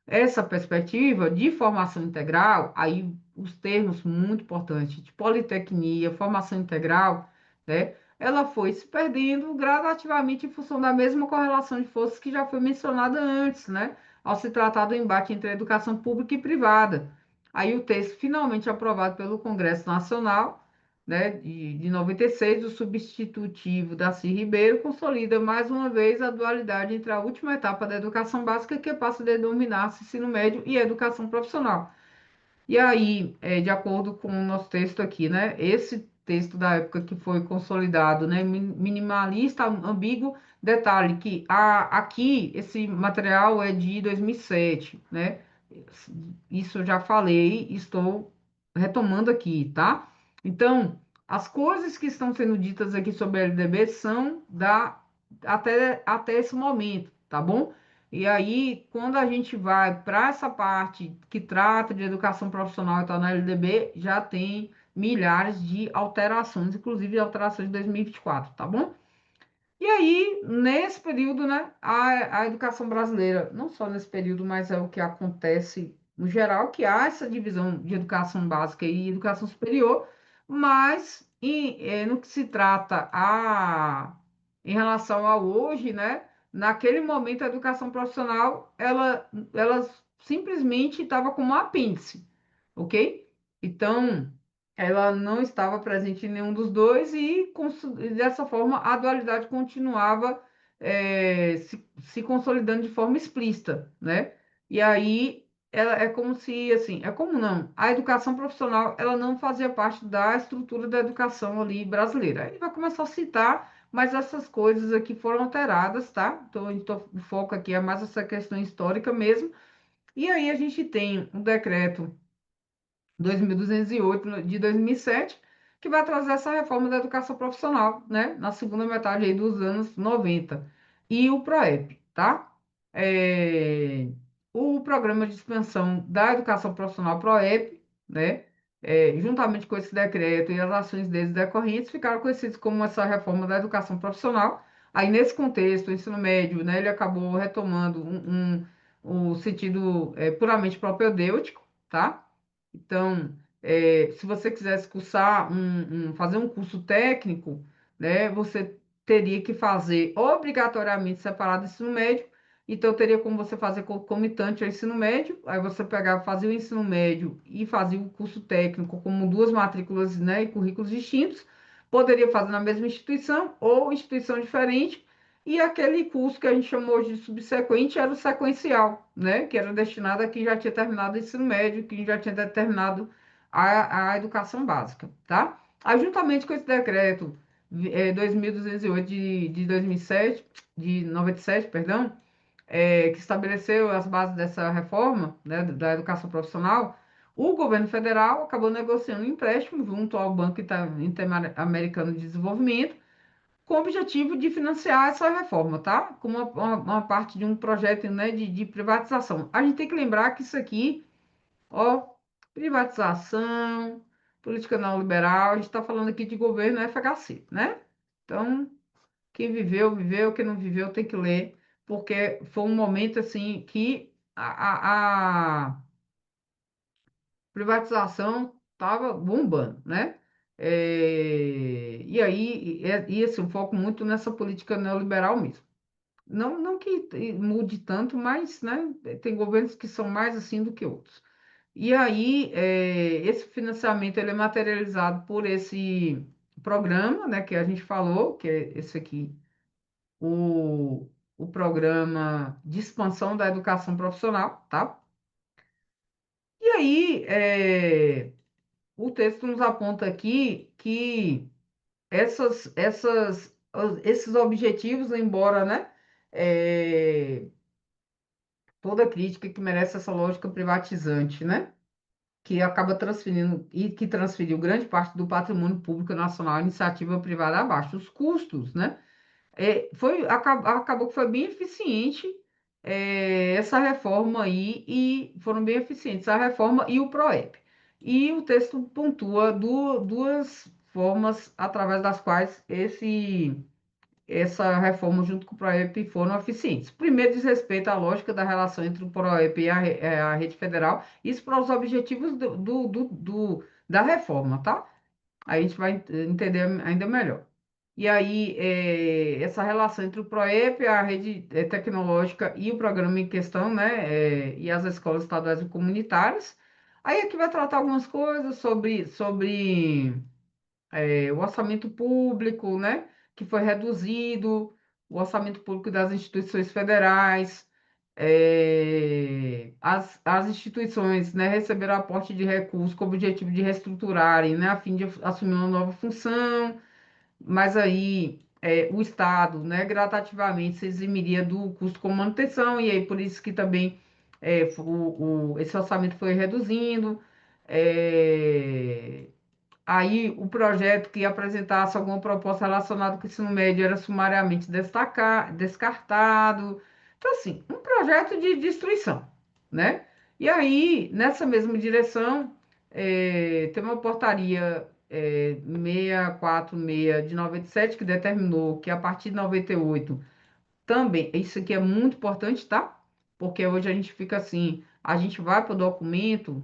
Essa perspectiva de formação integral, aí os termos muito importantes, de politecnia, formação integral, né, ela foi se perdendo gradativamente em função da mesma correlação de forças que já foi mencionada antes, né, ao se tratar do embate entre a educação pública e privada. Aí o texto finalmente aprovado pelo Congresso Nacional, né, de 96, o substitutivo Darcy Ribeiro, consolida mais uma vez a dualidade entre a última etapa da educação básica, que passa a denominar-se ensino médio e educação profissional. E aí, de acordo com o nosso texto aqui, né, esse texto da época que foi consolidado, né, minimalista, ambíguo, detalhe que aqui esse material é de 2007, né, isso eu já falei, estou retomando aqui, tá? Então, as coisas que estão sendo ditas aqui sobre a LDB são até esse momento, tá bom? E aí, quando a gente vai para essa parte que trata de educação profissional e tal na LDB, já tem milhares de alterações, inclusive alterações de 2024, tá bom? E aí, nesse período, né, a educação brasileira, não só nesse período, mas é o que acontece no geral, que há essa divisão de educação básica e educação superior, mas no que se trata em relação ao hoje, né, naquele momento a educação profissional, ela simplesmente estava como um apêndice, ok? Então, ela não estava presente em nenhum dos dois e dessa forma a dualidade continuava se consolidando de forma explícita, né? E aí ela é como se assim, é como não, a educação profissional ela não fazia parte da estrutura da educação ali brasileira. Aí a gente vai começar a citar, mas essas coisas aqui foram alteradas, tá? Então o foco aqui é mais essa questão histórica mesmo. E aí a gente tem um decreto 2208 de 2007, que vai trazer essa reforma da educação profissional, né, na segunda metade aí dos anos 90. E o PROEP, tá? É, o Programa de Expansão da Educação Profissional PROEP, né, juntamente com esse decreto e as ações deles decorrentes, ficaram conhecidos como essa reforma da educação profissional. Aí, nesse contexto, o ensino médio, né, ele acabou retomando o sentido puramente propedêutico, tá? Então, se você quisesse cursar fazer um curso técnico, né, você teria que fazer obrigatoriamente separado do ensino médio. Então, teria como você fazer concomitante ao ensino médio. Aí você pegava, fazia o ensino médio e fazia o curso técnico como duas matrículas, né, e currículos distintos. Poderia fazer na mesma instituição ou instituição diferente, e aquele curso que a gente chamou de subsequente era o sequencial, né? Que era destinado a quem já tinha terminado o ensino médio, quem já tinha terminado a educação básica, tá? Aí, juntamente com esse decreto 2208 de 2007, de 97, perdão, que estabeleceu as bases dessa reforma, né, da educação profissional, o governo federal acabou negociando um empréstimo junto ao Banco Interamericano de Desenvolvimento, com o objetivo de financiar essa reforma, tá? Como uma parte de um projeto, né, de privatização. A gente tem que lembrar que isso aqui, ó, privatização, política neoliberal, a gente está falando aqui de governo FHC, né? Então, quem viveu, viveu, quem não viveu tem que ler, porque foi um momento assim que a privatização estava bombando, né? E aí ia esse um foco muito nessa política neoliberal mesmo. Não que mude tanto, mas né, tem governos que são mais assim do que outros. E aí esse financiamento ele é materializado por esse programa, né, que a gente falou, que é esse aqui o, o programa de expansão da educação profissional, tá? E aí, o texto nos aponta aqui que esses objetivos, embora, né, é, toda crítica que merece essa lógica privatizante, né, que acaba transferindo e que transferiu grande parte do patrimônio público nacional à iniciativa privada abaixo. Os custos, né, acabou que foi bem eficiente essa reforma aí, e foram bem eficientes a reforma e o PROEP. E o texto pontua duas formas através das quais essa reforma junto com o PROEP foram eficientes. Primeiro, diz respeito à lógica da relação entre o PROEP e a rede federal, isso para os objetivos da reforma, tá? Aí a gente vai entender ainda melhor. E aí, essa relação entre o PROEP, a rede tecnológica e o programa em questão, né, e as escolas estaduais e comunitárias. Aí aqui vai tratar algumas coisas sobre o orçamento público, né, que foi reduzido, o orçamento público das instituições federais, as instituições, né, receberam aporte de recursos com o objetivo de reestruturarem, né, a fim de assumir uma nova função, mas aí o Estado, né, gradativamente se eximiria do custo com manutenção, e aí por isso que também esse orçamento foi reduzindo. É, Aí o projeto que apresentasse alguma proposta relacionada com o ensino médio era sumariamente descartado. Então, assim, um projeto de destruição, né? E aí, nessa mesma direção, tem uma portaria 646 de 97 que determinou que a partir de 98 também, isso aqui é muito importante, tá? Porque hoje a gente fica assim, a gente vai para o documento,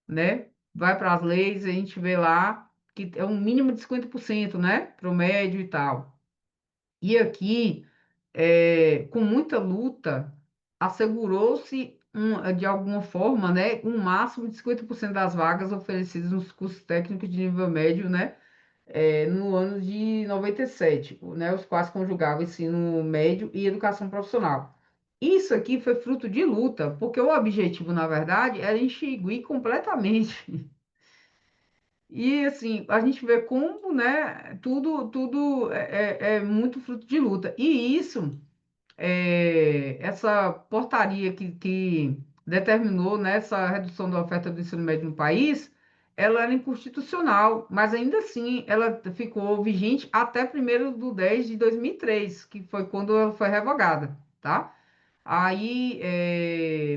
né? Vai para as leis, a gente vê lá que é um mínimo de 50%, né? Para o médio e tal. E aqui, com muita luta, assegurou-se, de alguma forma, né? Um máximo de 50% das vagas oferecidas nos cursos técnicos de nível médio, né? No ano de 97, né? Os quais conjugavam ensino médio e educação profissional. Isso aqui foi fruto de luta, porque o objetivo, na verdade, era extinguir completamente. E assim, a gente vê como, né, tudo é muito fruto de luta. E isso, essa portaria que determinou, né, essa redução da oferta do ensino médio no país, ela era inconstitucional, mas ainda assim ela ficou vigente até 1º de 10 de 2003, que foi quando ela foi revogada, tá? Aí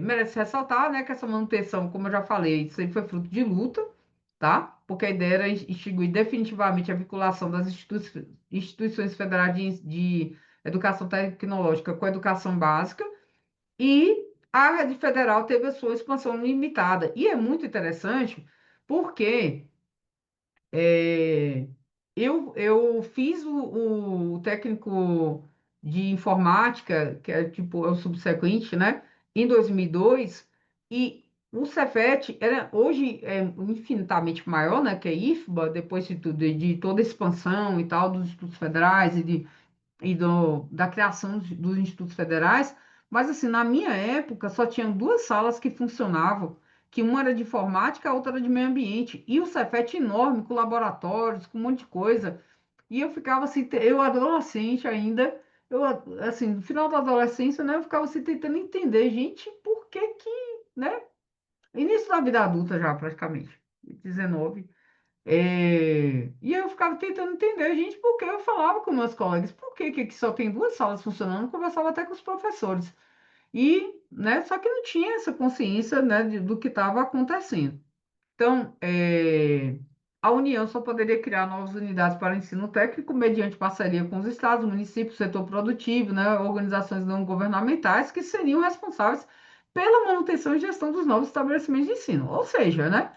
merece ressaltar, né, que essa manutenção, como eu já falei, isso aí foi fruto de luta, tá? Porque a ideia era extinguir definitivamente a vinculação das instituições federais de educação tecnológica com a educação básica, e a rede federal teve a sua expansão limitada. E é muito interessante porque é, eu fiz o técnico de informática, que é tipo é o subsequente, né? Em 2002, e O Cefet era, hoje é infinitamente maior, né, que a IFBA, depois de toda a expansão e tal dos institutos federais da criação dos institutos federais, mas assim, na minha época só tinham duas salas que funcionavam, que uma era de informática, a outra era de meio ambiente, e o Cefet enorme, com laboratórios, com um monte de coisa, e eu ficava assim, eu adolescente ainda, eu assim, no final da adolescência, né, eu ficava assim tentando entender, gente, por que que, né, início da vida adulta já praticamente, 19. E eu ficava tentando entender, gente, porque eu falava com meus colegas, por que só tem duas salas funcionando, conversava até com os professores. E, né, só que não tinha essa consciência, né, do que estava acontecendo. Então, a União só poderia criar novas unidades para ensino técnico mediante parceria com os estados, municípios, setor produtivo, né, organizações não governamentais que seriam responsáveis pela manutenção e gestão dos novos estabelecimentos de ensino. Ou seja, né,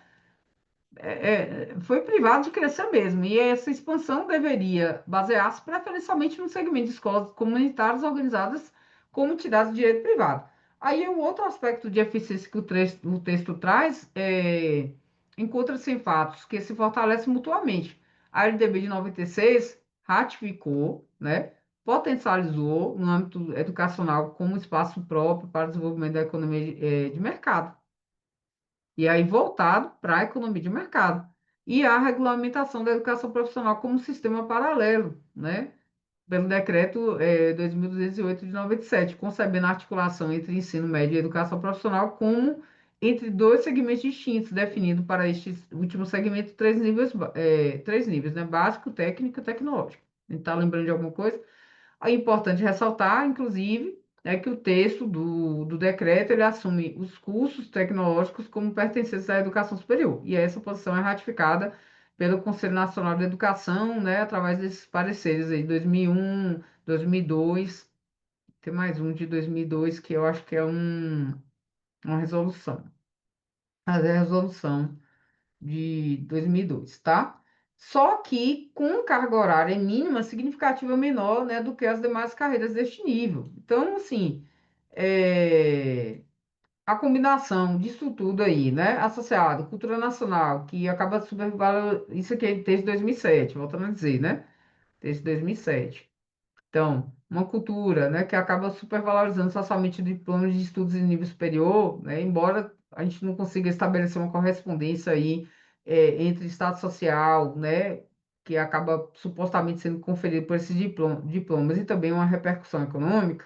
foi privado de crescer mesmo, e essa expansão deveria basear-se preferencialmente no segmento de escolas comunitárias organizadas como entidades de direito privado. Aí o outro aspecto de eficiência que o texto traz encontra-se em fatos que se fortalecem mutuamente. A LDB de 96 ratificou, né, potencializou no âmbito educacional como espaço próprio para o desenvolvimento da economia de mercado e aí voltado para a economia de mercado. E a regulamentação da educação profissional como sistema paralelo, né? Pelo decreto 2208 de 97, concebendo a articulação entre ensino médio e educação profissional como entre dois segmentos distintos, definindo para este último segmento três níveis, né? Básico, técnico e tecnológico. Está lembrando de alguma coisa? É importante ressaltar, inclusive, é que o texto do decreto ele assume os cursos tecnológicos como pertencentes à educação superior, e essa posição é ratificada pelo Conselho Nacional de Educação, né, através desses pareceres aí, 2001, 2002, tem mais um de 2002 que eu acho que é uma resolução, mas é a resolução de 2002, tá? Só que com carga horária mínima significativa menor, né, do que as demais carreiras deste nível. Então, assim, é, a combinação disso tudo aí, né, associado à cultura nacional, que acaba supervalor, isso aqui é desde 2007, voltando a dizer, né, desde 2007. Então, uma cultura, né, que acaba supervalorizando socialmente o diploma de estudos em nível superior, né, embora a gente não consiga estabelecer uma correspondência aí entre estado social, né, que acaba supostamente sendo conferido por esses diplomas e também uma repercussão econômica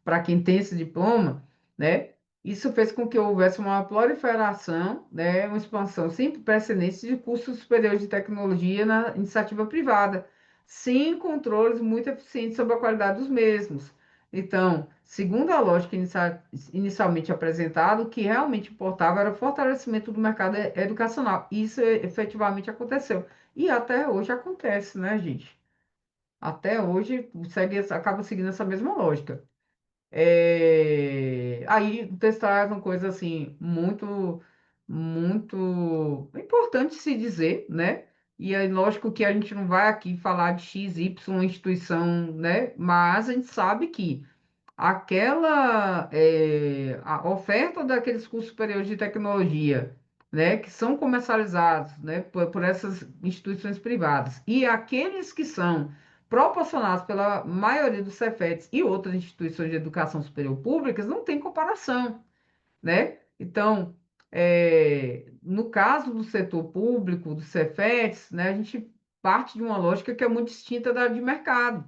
para quem tem esse diploma, né, isso fez com que houvesse uma proliferação, né, uma expansão sem precedentes de cursos superiores de tecnologia na iniciativa privada sem controles muito eficientes sobre a qualidade dos mesmos. Então, segundo a lógica inicialmente apresentada, o que realmente importava era o fortalecimento do mercado educacional. Isso efetivamente aconteceu. E até hoje acontece, né, gente? Até hoje acaba seguindo essa mesma lógica. Aí o texto traz uma coisa assim muito importante se dizer, né? E é lógico que a gente não vai aqui falar de X, Y instituição, né? Mas a gente sabe que a oferta daqueles cursos superiores de tecnologia, né, que são comercializados, né, por essas instituições privadas, e aqueles que são proporcionados pela maioria dos Cefetes e outras instituições de educação superior públicas, não tem comparação, né? Então, no caso do setor público, dos Cefetes, né, a gente parte de uma lógica que é muito distinta da de mercado,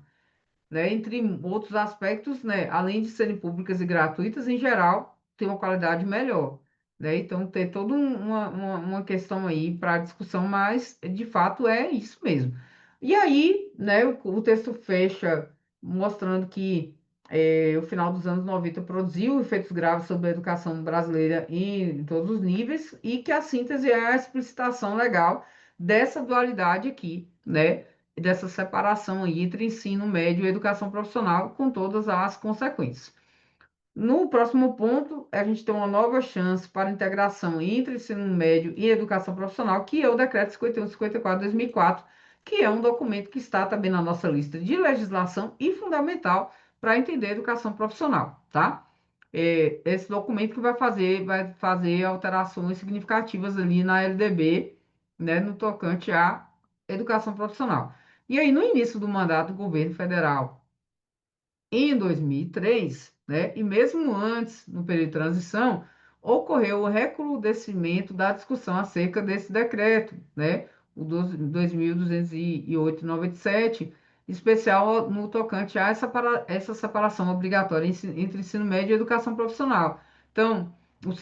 né? Entre outros aspectos, né? Além de serem públicas e gratuitas, em geral, tem uma qualidade melhor, né? Então, tem toda uma questão aí para discussão, mas de fato é isso mesmo. E aí, né, o texto fecha mostrando que o final dos anos 90 produziu efeitos graves sobre a educação brasileira em todos os níveis e que a síntese é a explicitação legal dessa dualidade aqui, né? Dessa separação aí entre ensino médio e educação profissional, com todas as consequências. No próximo ponto, a gente tem uma nova chance para integração entre ensino médio e educação profissional, que é o Decreto 5154 de 2004, que é um documento que está também na nossa lista de legislação e fundamental para entender a educação profissional, tá? esse documento que vai fazer alterações significativas ali na LDB, né, no tocante à educação profissional. E aí, no início do mandato do governo federal, em 2003, né, e mesmo antes, no período de transição, ocorreu o recrudescimento da discussão acerca desse decreto, né, o 2208/97, especial no tocante a essa separação obrigatória entre ensino médio e educação profissional. Então, os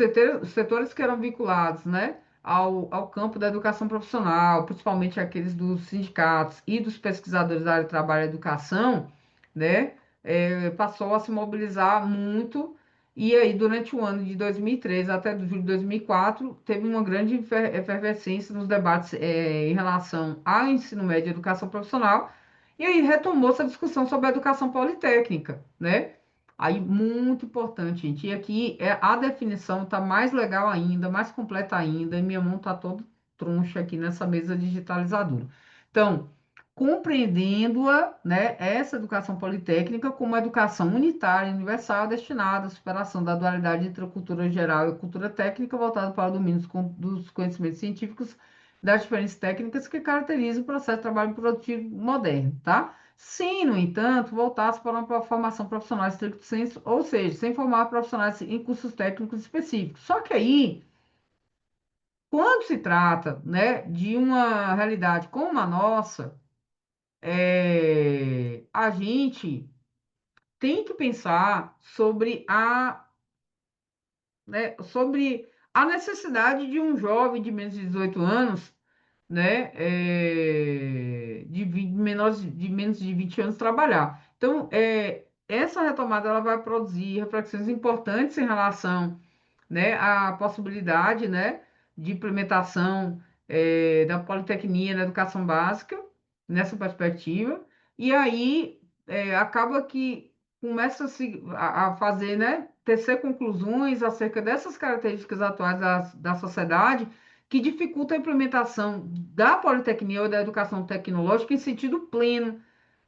setores que eram vinculados, né, ao campo da educação profissional, principalmente aqueles dos sindicatos e dos pesquisadores da área de trabalho e educação, né, passou a se mobilizar muito. E aí, durante o ano de 2013 até julho de 2004, teve uma grande efervescência nos debates em relação ao ensino médio e educação profissional. E aí retomou-se a discussão sobre a educação politécnica, né? Aí, muito importante, gente. E aqui a definição está mais legal ainda, mais completa ainda, e minha mão está toda troncha aqui nessa mesa digitalizadora. Então, compreendendo-a, né, essa educação politécnica como uma educação unitária e universal destinada à superação da dualidade entre a cultura geral e a cultura técnica, voltada para o domínio dos conhecimentos científicos das diferentes técnicas que caracterizam o processo de trabalho produtivo moderno, tá? Sem, no entanto, voltasse para uma formação profissional estricto sensu, ou seja, sem formar profissionais em cursos técnicos específicos. Só que aí, quando se trata, né, de uma realidade como a nossa, a gente tem que pensar sobre a necessidade de um jovem de menos de 18 anos, né, de menos de 20 anos trabalhar. Então, essa retomada ela vai produzir reflexões importantes em relação, né, à possibilidade, né, de implementação da politecnia na educação básica, nessa perspectiva, e aí acaba que começa a fazer, né, tecer conclusões acerca dessas características atuais da sociedade que dificultam a implementação da politecnia ou da educação tecnológica em sentido pleno,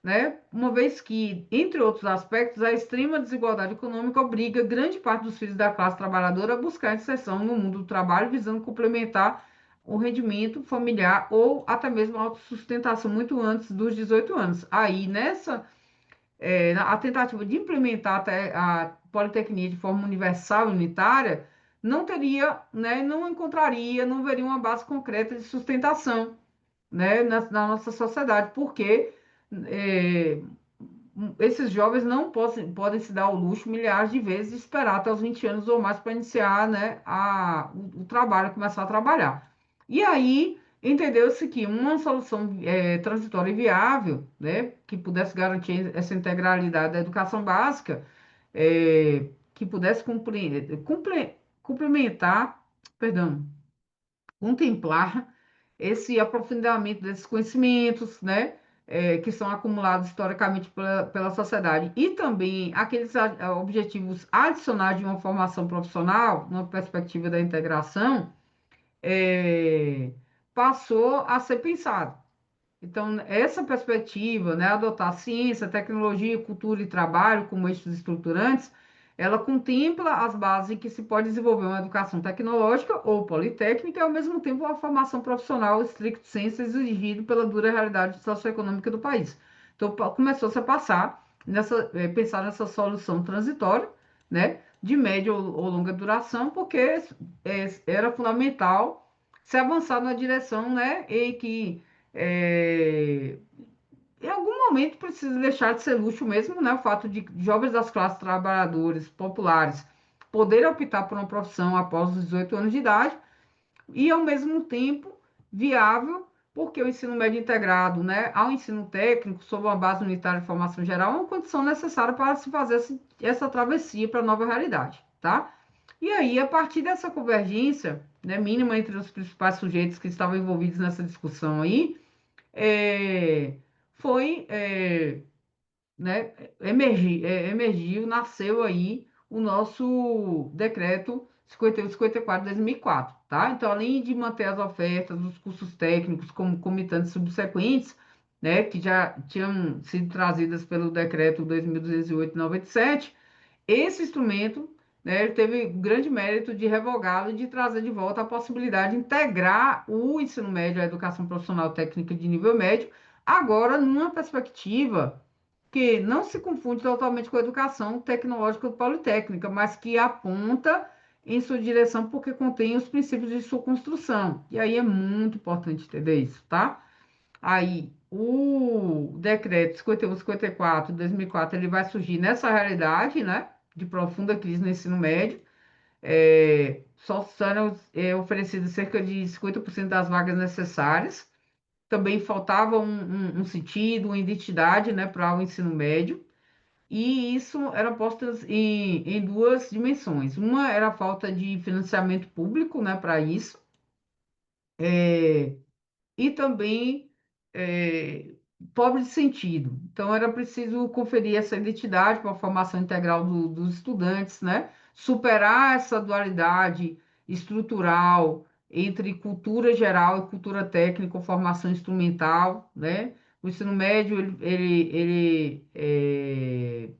né? Uma vez que, entre outros aspectos, a extrema desigualdade econômica obriga grande parte dos filhos da classe trabalhadora a buscar inserção no mundo do trabalho, visando complementar o rendimento familiar ou até mesmo a autossustentação muito antes dos 18 anos. Aí, a tentativa de implementar até a politecnia de forma universal e unitária não teria, né, não encontraria, não veria uma base concreta de sustentação, né, na nossa sociedade, porque é, esses jovens não podem se dar o luxo milhares de vezes de esperar até os 20 anos ou mais para iniciar, né, o trabalho, começar a trabalhar. E aí entendeu-se que uma solução transitória e viável, né, que pudesse garantir essa integralidade da educação básica, que pudesse complementar, perdão, contemplar esse aprofundamento desses conhecimentos, né, que são acumulados historicamente pela sociedade, e também aqueles objetivos adicionais de uma formação profissional, numa perspectiva da integração, é, passou a ser pensado. Então, essa perspectiva, né, adotar ciência, tecnologia, cultura e trabalho como eixos estruturantes, ela contempla as bases em que se pode desenvolver uma educação tecnológica ou politécnica e, ao mesmo tempo, uma formação profissional stricto sensu exigida pela dura realidade socioeconômica do país. Então, começou-se a pensar nessa solução transitória, né, de média ou longa duração, porque era fundamental se avançar na direção, né, em que é, em algum momento precisa deixar de ser luxo mesmo, né? O fato de jovens das classes trabalhadoras populares poderem optar por uma profissão após os 18 anos de idade e, ao mesmo tempo, viável, porque o ensino médio integrado, né, ao ensino técnico, sob uma base unitária de formação geral, é uma condição necessária para se fazer essa travessia para a nova realidade, tá? E aí, a partir dessa convergência, né, mínima entre os principais sujeitos que estavam envolvidos nessa discussão aí, é, foi, né, emergiu, nasceu aí o nosso decreto 51/54 de 2004, tá? Então, além de manter as ofertas dos cursos técnicos como comitantes subsequentes, né, que já tinham sido trazidas pelo decreto 2208/97, esse instrumento, né, ele teve grande mérito de revogá-lo e de trazer de volta a possibilidade de integrar o ensino médio, a educação profissional técnica de nível médio, agora numa perspectiva que não se confunde totalmente com a educação tecnológica politécnica, mas que aponta em sua direção porque contém os princípios de sua construção. E aí é muito importante entender isso, tá? Aí, o decreto 51, 54 de 2004, ele vai surgir nessa realidade, né, de profunda crise no ensino médio. Só serão oferecidas cerca de 50% das vagas necessárias. Também faltava um sentido, uma identidade, né, para o ensino médio. E isso era posto em duas dimensões. Uma era a falta de financiamento público, né, para isso. E também é, pobre de sentido. Então, era preciso conferir essa identidade para a formação integral dos estudantes, né? Superar essa dualidade estrutural entre cultura geral e cultura técnica, ou formação instrumental, né? O ensino médio,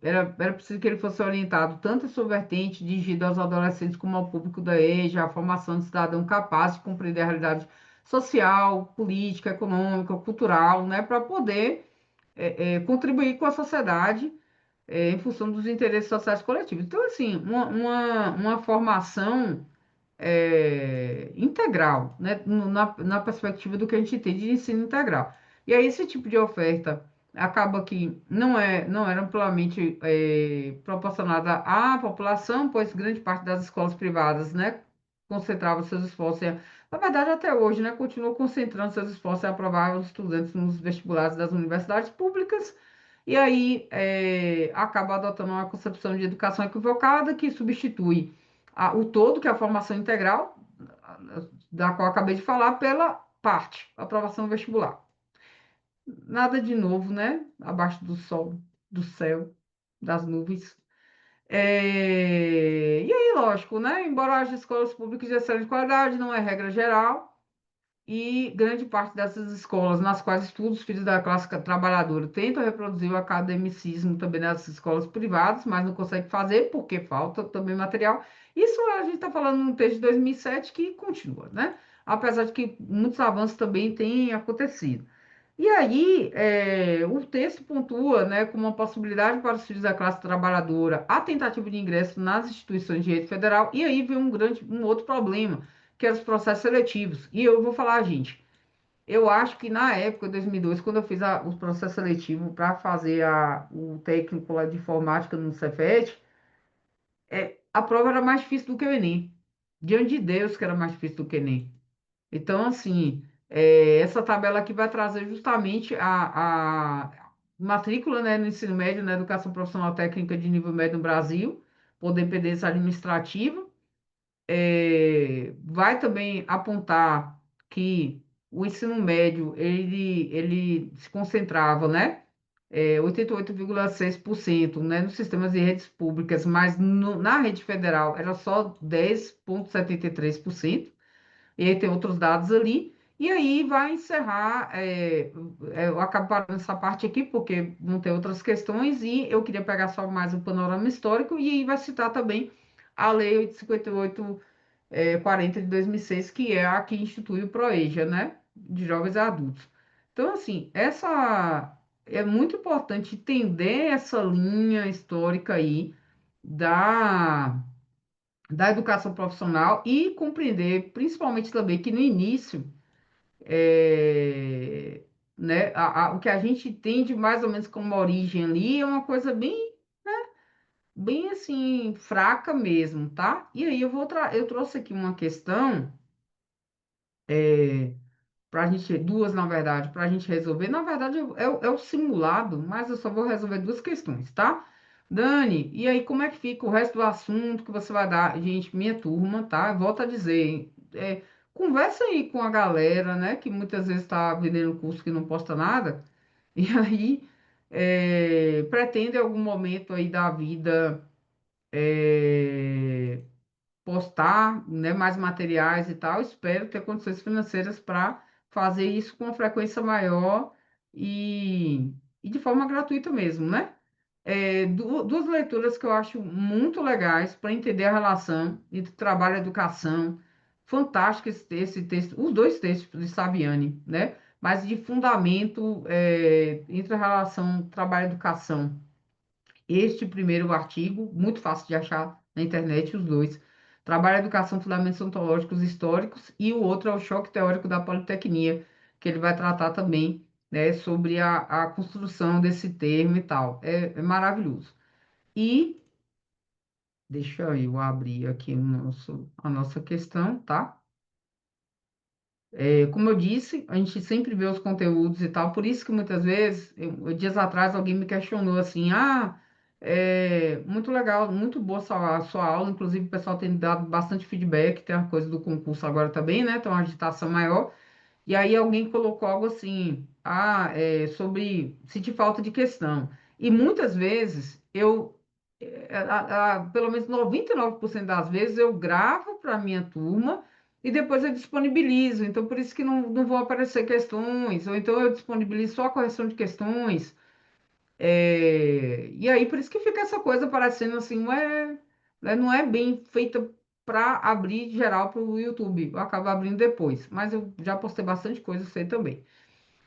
era preciso que ele fosse orientado tanto em sua vertente dirigida aos adolescentes como ao público da EJA, a formação de cidadão capaz de compreender a realidade social, política, econômica, cultural, né, para poder contribuir com a sociedade em função dos interesses sociais coletivos. Então, assim, uma formação integral, né, na perspectiva do que a gente tem de ensino integral. E aí, esse tipo de oferta acaba que não era amplamente proporcionada à população, pois grande parte das escolas privadas, né, concentrava seus esforços na verdade, até hoje, né, continua concentrando seus esforços em aprovar os estudantes nos vestibulares das universidades públicas, e aí acaba adotando uma concepção de educação equivocada que substitui o todo, que é a formação integral, da qual eu acabei de falar, pela parte, aprovação vestibular. Nada de novo, né? Abaixo do sol, do céu, das nuvens. E aí, lógico, né? Embora as escolas públicas de excelente qualidade, não é regra geral, e grande parte dessas escolas nas quais estudam os filhos da classe trabalhadora tentam reproduzir o academicismo também nas escolas privadas, mas não consegue fazer porque falta também material. Isso a gente está falando num texto de 2007 que continua, né? Apesar de que muitos avanços também têm acontecido. E aí, o texto pontua, né, como uma possibilidade para os filhos da classe trabalhadora a tentativa de ingresso nas instituições de rede federal, e aí vem um outro problema, que é os processos seletivos. E eu vou falar, gente, eu acho que na época, 2002, quando eu fiz o processo seletivo para fazer o técnico lá de informática no Cefet, a prova era mais difícil do que o Enem. Diante de Deus que era mais difícil do que o Enem. Então, assim, essa tabela aqui vai trazer justamente a matrícula, né, no ensino médio, na educação profissional técnica de nível médio no Brasil, por dependência administrativa. Vai também apontar que o ensino médio, ele se concentrava, né, 88,6%, né, nos sistemas de redes públicas, mas na rede federal era só 10,73%. E aí tem outros dados ali. E aí vai encerrar. Eu acabo parando essa parte aqui, porque não tem outras questões, e eu queria pegar só mais o panorama histórico, e aí vai citar também a Lei 858, 40 de 2006, que é a que institui o PROEJA, né? De jovens e adultos. Então, assim, é muito importante entender essa linha histórica aí da da educação profissional e compreender, principalmente também, que no início, é, né, o que a gente entende mais ou menos como origem ali é uma coisa bem assim, fraca mesmo, tá? E aí eu trouxe aqui uma questão para a gente, duas na verdade, para a gente resolver. Na verdade, é o simulado, mas eu só vou resolver duas questões, tá? Dani, e aí como é que fica o resto do assunto que você vai dar? Gente, minha turma, tá? Volto a dizer, conversa aí com a galera, né? Que muitas vezes está vendendo curso que não posta nada, e aí pretende em algum momento aí da vida é, postar, né, mais materiais e tal. Espero ter condições financeiras para fazer isso com uma frequência maior e, e de forma gratuita mesmo, né? duas leituras que eu acho muito legais para entender a relação entre trabalho e educação. Fantástico esse texto, os dois textos de Saviani, né? Mas de fundamento entre a relação trabalho e educação. Este primeiro artigo, muito fácil de achar na internet, os dois. Trabalho e educação, fundamentos ontológicos históricos, e o outro é o choque teórico da politecnia, que ele vai tratar também, né, sobre a construção desse termo e tal. É maravilhoso. E deixa eu abrir aqui a nossa questão, tá? Como eu disse, a gente sempre vê os conteúdos e tal, por isso que muitas vezes, dias atrás, alguém me questionou assim: muito legal, muito boa a sua aula, inclusive o pessoal tem dado bastante feedback, tem a coisa do concurso agora também, né? Tem uma agitação maior. E aí alguém colocou algo assim, sobre sentir falta de questão. E muitas vezes pelo menos 99% das vezes eu gravo para a minha turma e depois eu disponibilizo. Então por isso que não vão aparecer questões, ou então eu disponibilizo só a correção de questões. E aí por isso que fica essa coisa parecendo assim, não é bem feita para abrir geral para o YouTube. Eu acabo abrindo depois, mas eu já postei bastante coisa, sei também.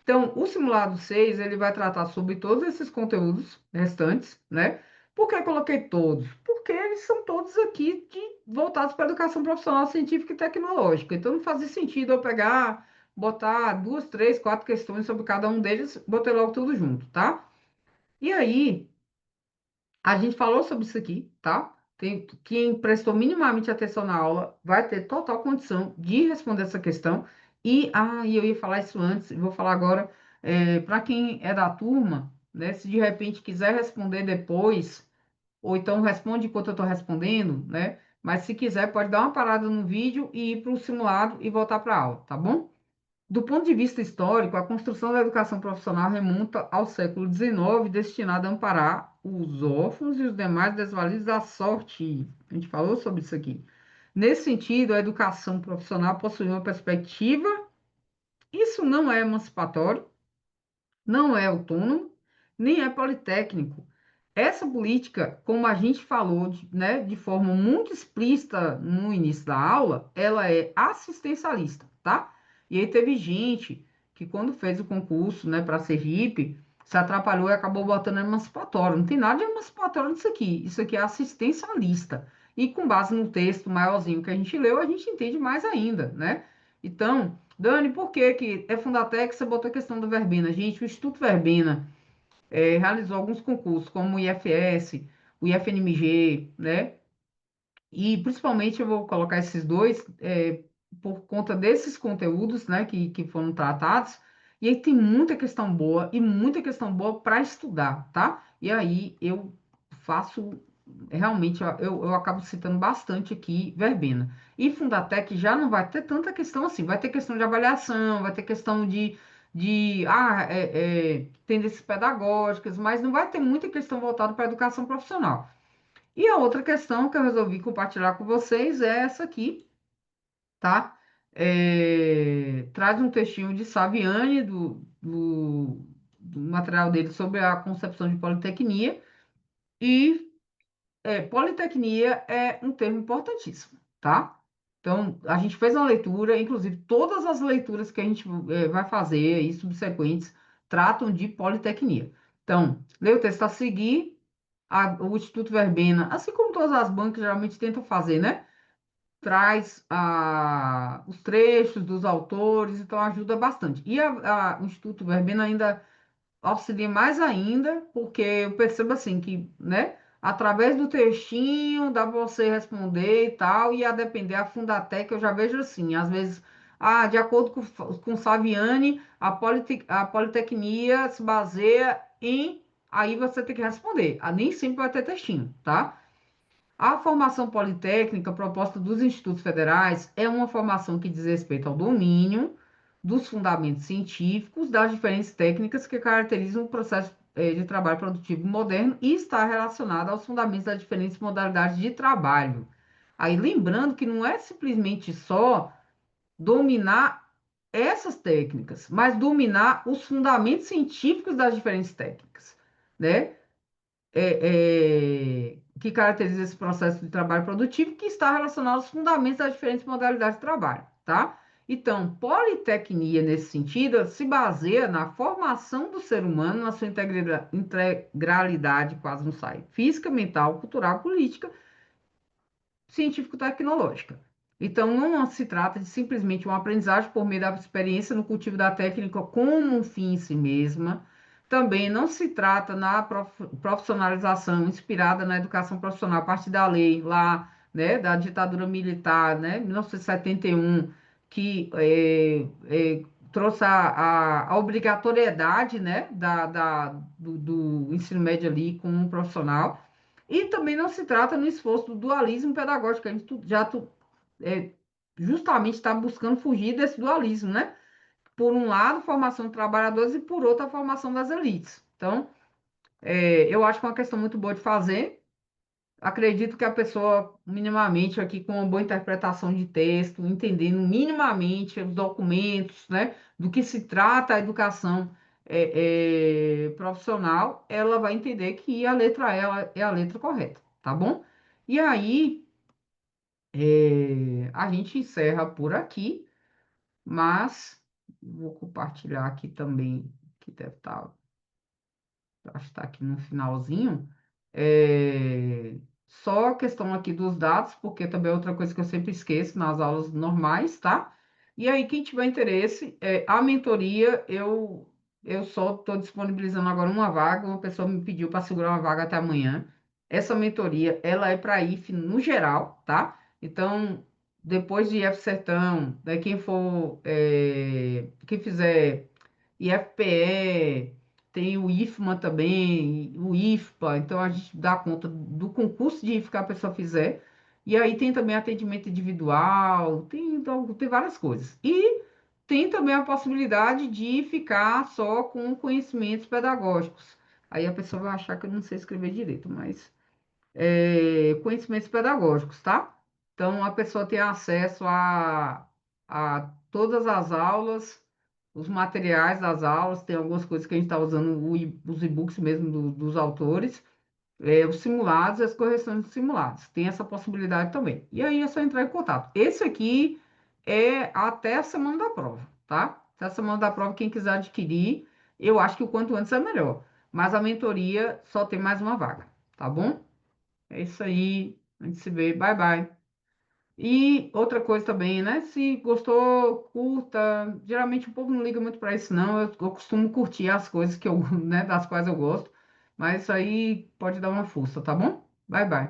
Então, o simulado 6 ele vai tratar sobre todos esses conteúdos restantes, né? Por que eu coloquei todos? Porque eles são todos aqui voltados para a educação profissional, científica e tecnológica. Então, não fazia sentido eu pegar, botar duas, três, quatro questões sobre cada um deles, botei logo tudo junto, tá? E aí, a gente falou sobre isso aqui, tá? Quem prestou minimamente atenção na aula vai ter total condição de responder essa questão. E eu ia falar isso antes, vou falar agora, para quem é da turma, né? Se de repente quiser responder depois, ou então responde enquanto eu estou respondendo, né? Mas se quiser, pode dar uma parada no vídeo e ir para o simulado e voltar para a aula, tá bom? Do ponto de vista histórico, a construção da educação profissional remonta ao século XIX, destinada a amparar os órfãos e os demais desvalidos da sorte. A gente falou sobre isso aqui. Nesse sentido, a educação profissional possui uma perspectiva, isso não é emancipatório, não é autônomo, nem é politécnico. Essa política, como a gente falou, né, de forma muito explícita no início da aula, ela é assistencialista, tá? E aí teve gente que quando fez o concurso, né, para Sergipe, se atrapalhou e acabou botando emancipatório. Não tem nada de emancipatório nisso aqui. Isso aqui é assistencialista. E com base no texto maiorzinho que a gente leu, a gente entende mais ainda, né? Então, Dani, por que que é Fundatec você botou a questão da verbena? Gente, o Instituto Verbena realizou alguns concursos, como o IFS, o IFNMG, né? E principalmente eu vou colocar esses dois por conta desses conteúdos, né, que foram tratados. E aí tem muita questão boa e muita questão boa para estudar, tá? E aí eu faço realmente eu acabo citando bastante aqui Verbena. E Fundatec já não vai ter tanta questão assim, vai ter questão de avaliação, vai ter questão de tendências pedagógicas, mas não vai ter muita questão voltada para a educação profissional. E a outra questão que eu resolvi compartilhar com vocês é essa aqui, tá? Traz um textinho de Saviani, do material dele sobre a concepção de politecnia, e politecnia é um termo importantíssimo, tá? Então, a gente fez uma leitura, inclusive todas as leituras que a gente vai fazer aí, subsequentes, tratam de politecnia. Então, leia o texto a seguir, o Instituto Verbena, assim como todas as bancas geralmente tentam fazer, né? Traz os trechos dos autores, então ajuda bastante. E o Instituto Verbena ainda auxilia mais ainda, porque eu percebo assim que, né, através do textinho dá para você responder e tal, e a depender a Fundatec, eu já vejo assim, às vezes, de acordo com Saviani, a Politecnia se baseia em, aí você tem que responder, nem sempre vai ter textinho, tá? A formação politécnica proposta dos institutos federais é uma formação que diz respeito ao domínio dos fundamentos científicos das diferentes técnicas que caracterizam o processo de trabalho produtivo moderno e está relacionada aos fundamentos das diferentes modalidades de trabalho. Aí, lembrando que não é simplesmente só dominar essas técnicas, mas dominar os fundamentos científicos das diferentes técnicas, né? que caracteriza esse processo de trabalho produtivo, que está relacionado aos fundamentos das diferentes modalidades de trabalho, tá? Então, politecnia, nesse sentido, se baseia na formação do ser humano, na sua integralidade, quase não sai, física, mental, cultural, política, científico-tecnológica. Então, não se trata de simplesmente uma aprendizagem por meio da experiência no cultivo da técnica como um fim em si mesma. Também não se trata na profissionalização inspirada na educação profissional a partir da lei lá, né, da ditadura militar, né, 1971, que trouxe a obrigatoriedade, né, do ensino médio ali com um profissional. E também não se trata no esforço do dualismo pedagógico, a gente é, justamente está buscando fugir desse dualismo, né? Por um lado, formação de trabalhadores e por outro, a formação das elites. Então, eu acho que é uma questão muito boa de fazer. Acredito que a pessoa, minimamente, aqui com uma boa interpretação de texto, entendendo minimamente os documentos, né, do que se trata a educação profissional, ela vai entender que a letra ela é a letra correta, tá bom? E aí, a gente encerra por aqui, mas vou compartilhar aqui também, que deve estar acho que está aqui no finalzinho. Só a questão aqui dos dados, porque também é outra coisa que eu sempre esqueço nas aulas normais, tá? E aí, quem tiver interesse, a mentoria, eu só estou disponibilizando agora uma vaga, uma pessoa me pediu para segurar uma vaga até amanhã. Essa mentoria, ela é para IF no geral, tá? Então, depois de IF Sertão, daí quem fizer IFPE, tem o IFMA também, o IFPA, então a gente dá conta do concurso de IF que a pessoa fizer. E aí tem também atendimento individual, então, tem várias coisas. E tem também a possibilidade de ficar só com conhecimentos pedagógicos. Aí a pessoa vai achar que eu não sei escrever direito, mas conhecimentos pedagógicos, tá? Então, a pessoa tem acesso a todas as aulas, os materiais das aulas, tem algumas coisas que a gente está usando, os e-books mesmo dos autores, os simulados e as correções dos simulados. Tem essa possibilidade também. E aí é só entrar em contato. Esse aqui é até a semana da prova, tá? Até a semana da prova, quem quiser adquirir, eu acho que o quanto antes é melhor. Mas a mentoria só tem mais uma vaga, tá bom? É isso aí. A gente se vê. Bye, bye. E outra coisa também, né? Se gostou, curta. Geralmente o povo não liga muito para isso, não. Eu costumo curtir as coisas que eu, né, das quais eu gosto. Mas isso aí pode dar uma força, tá bom? Bye, bye.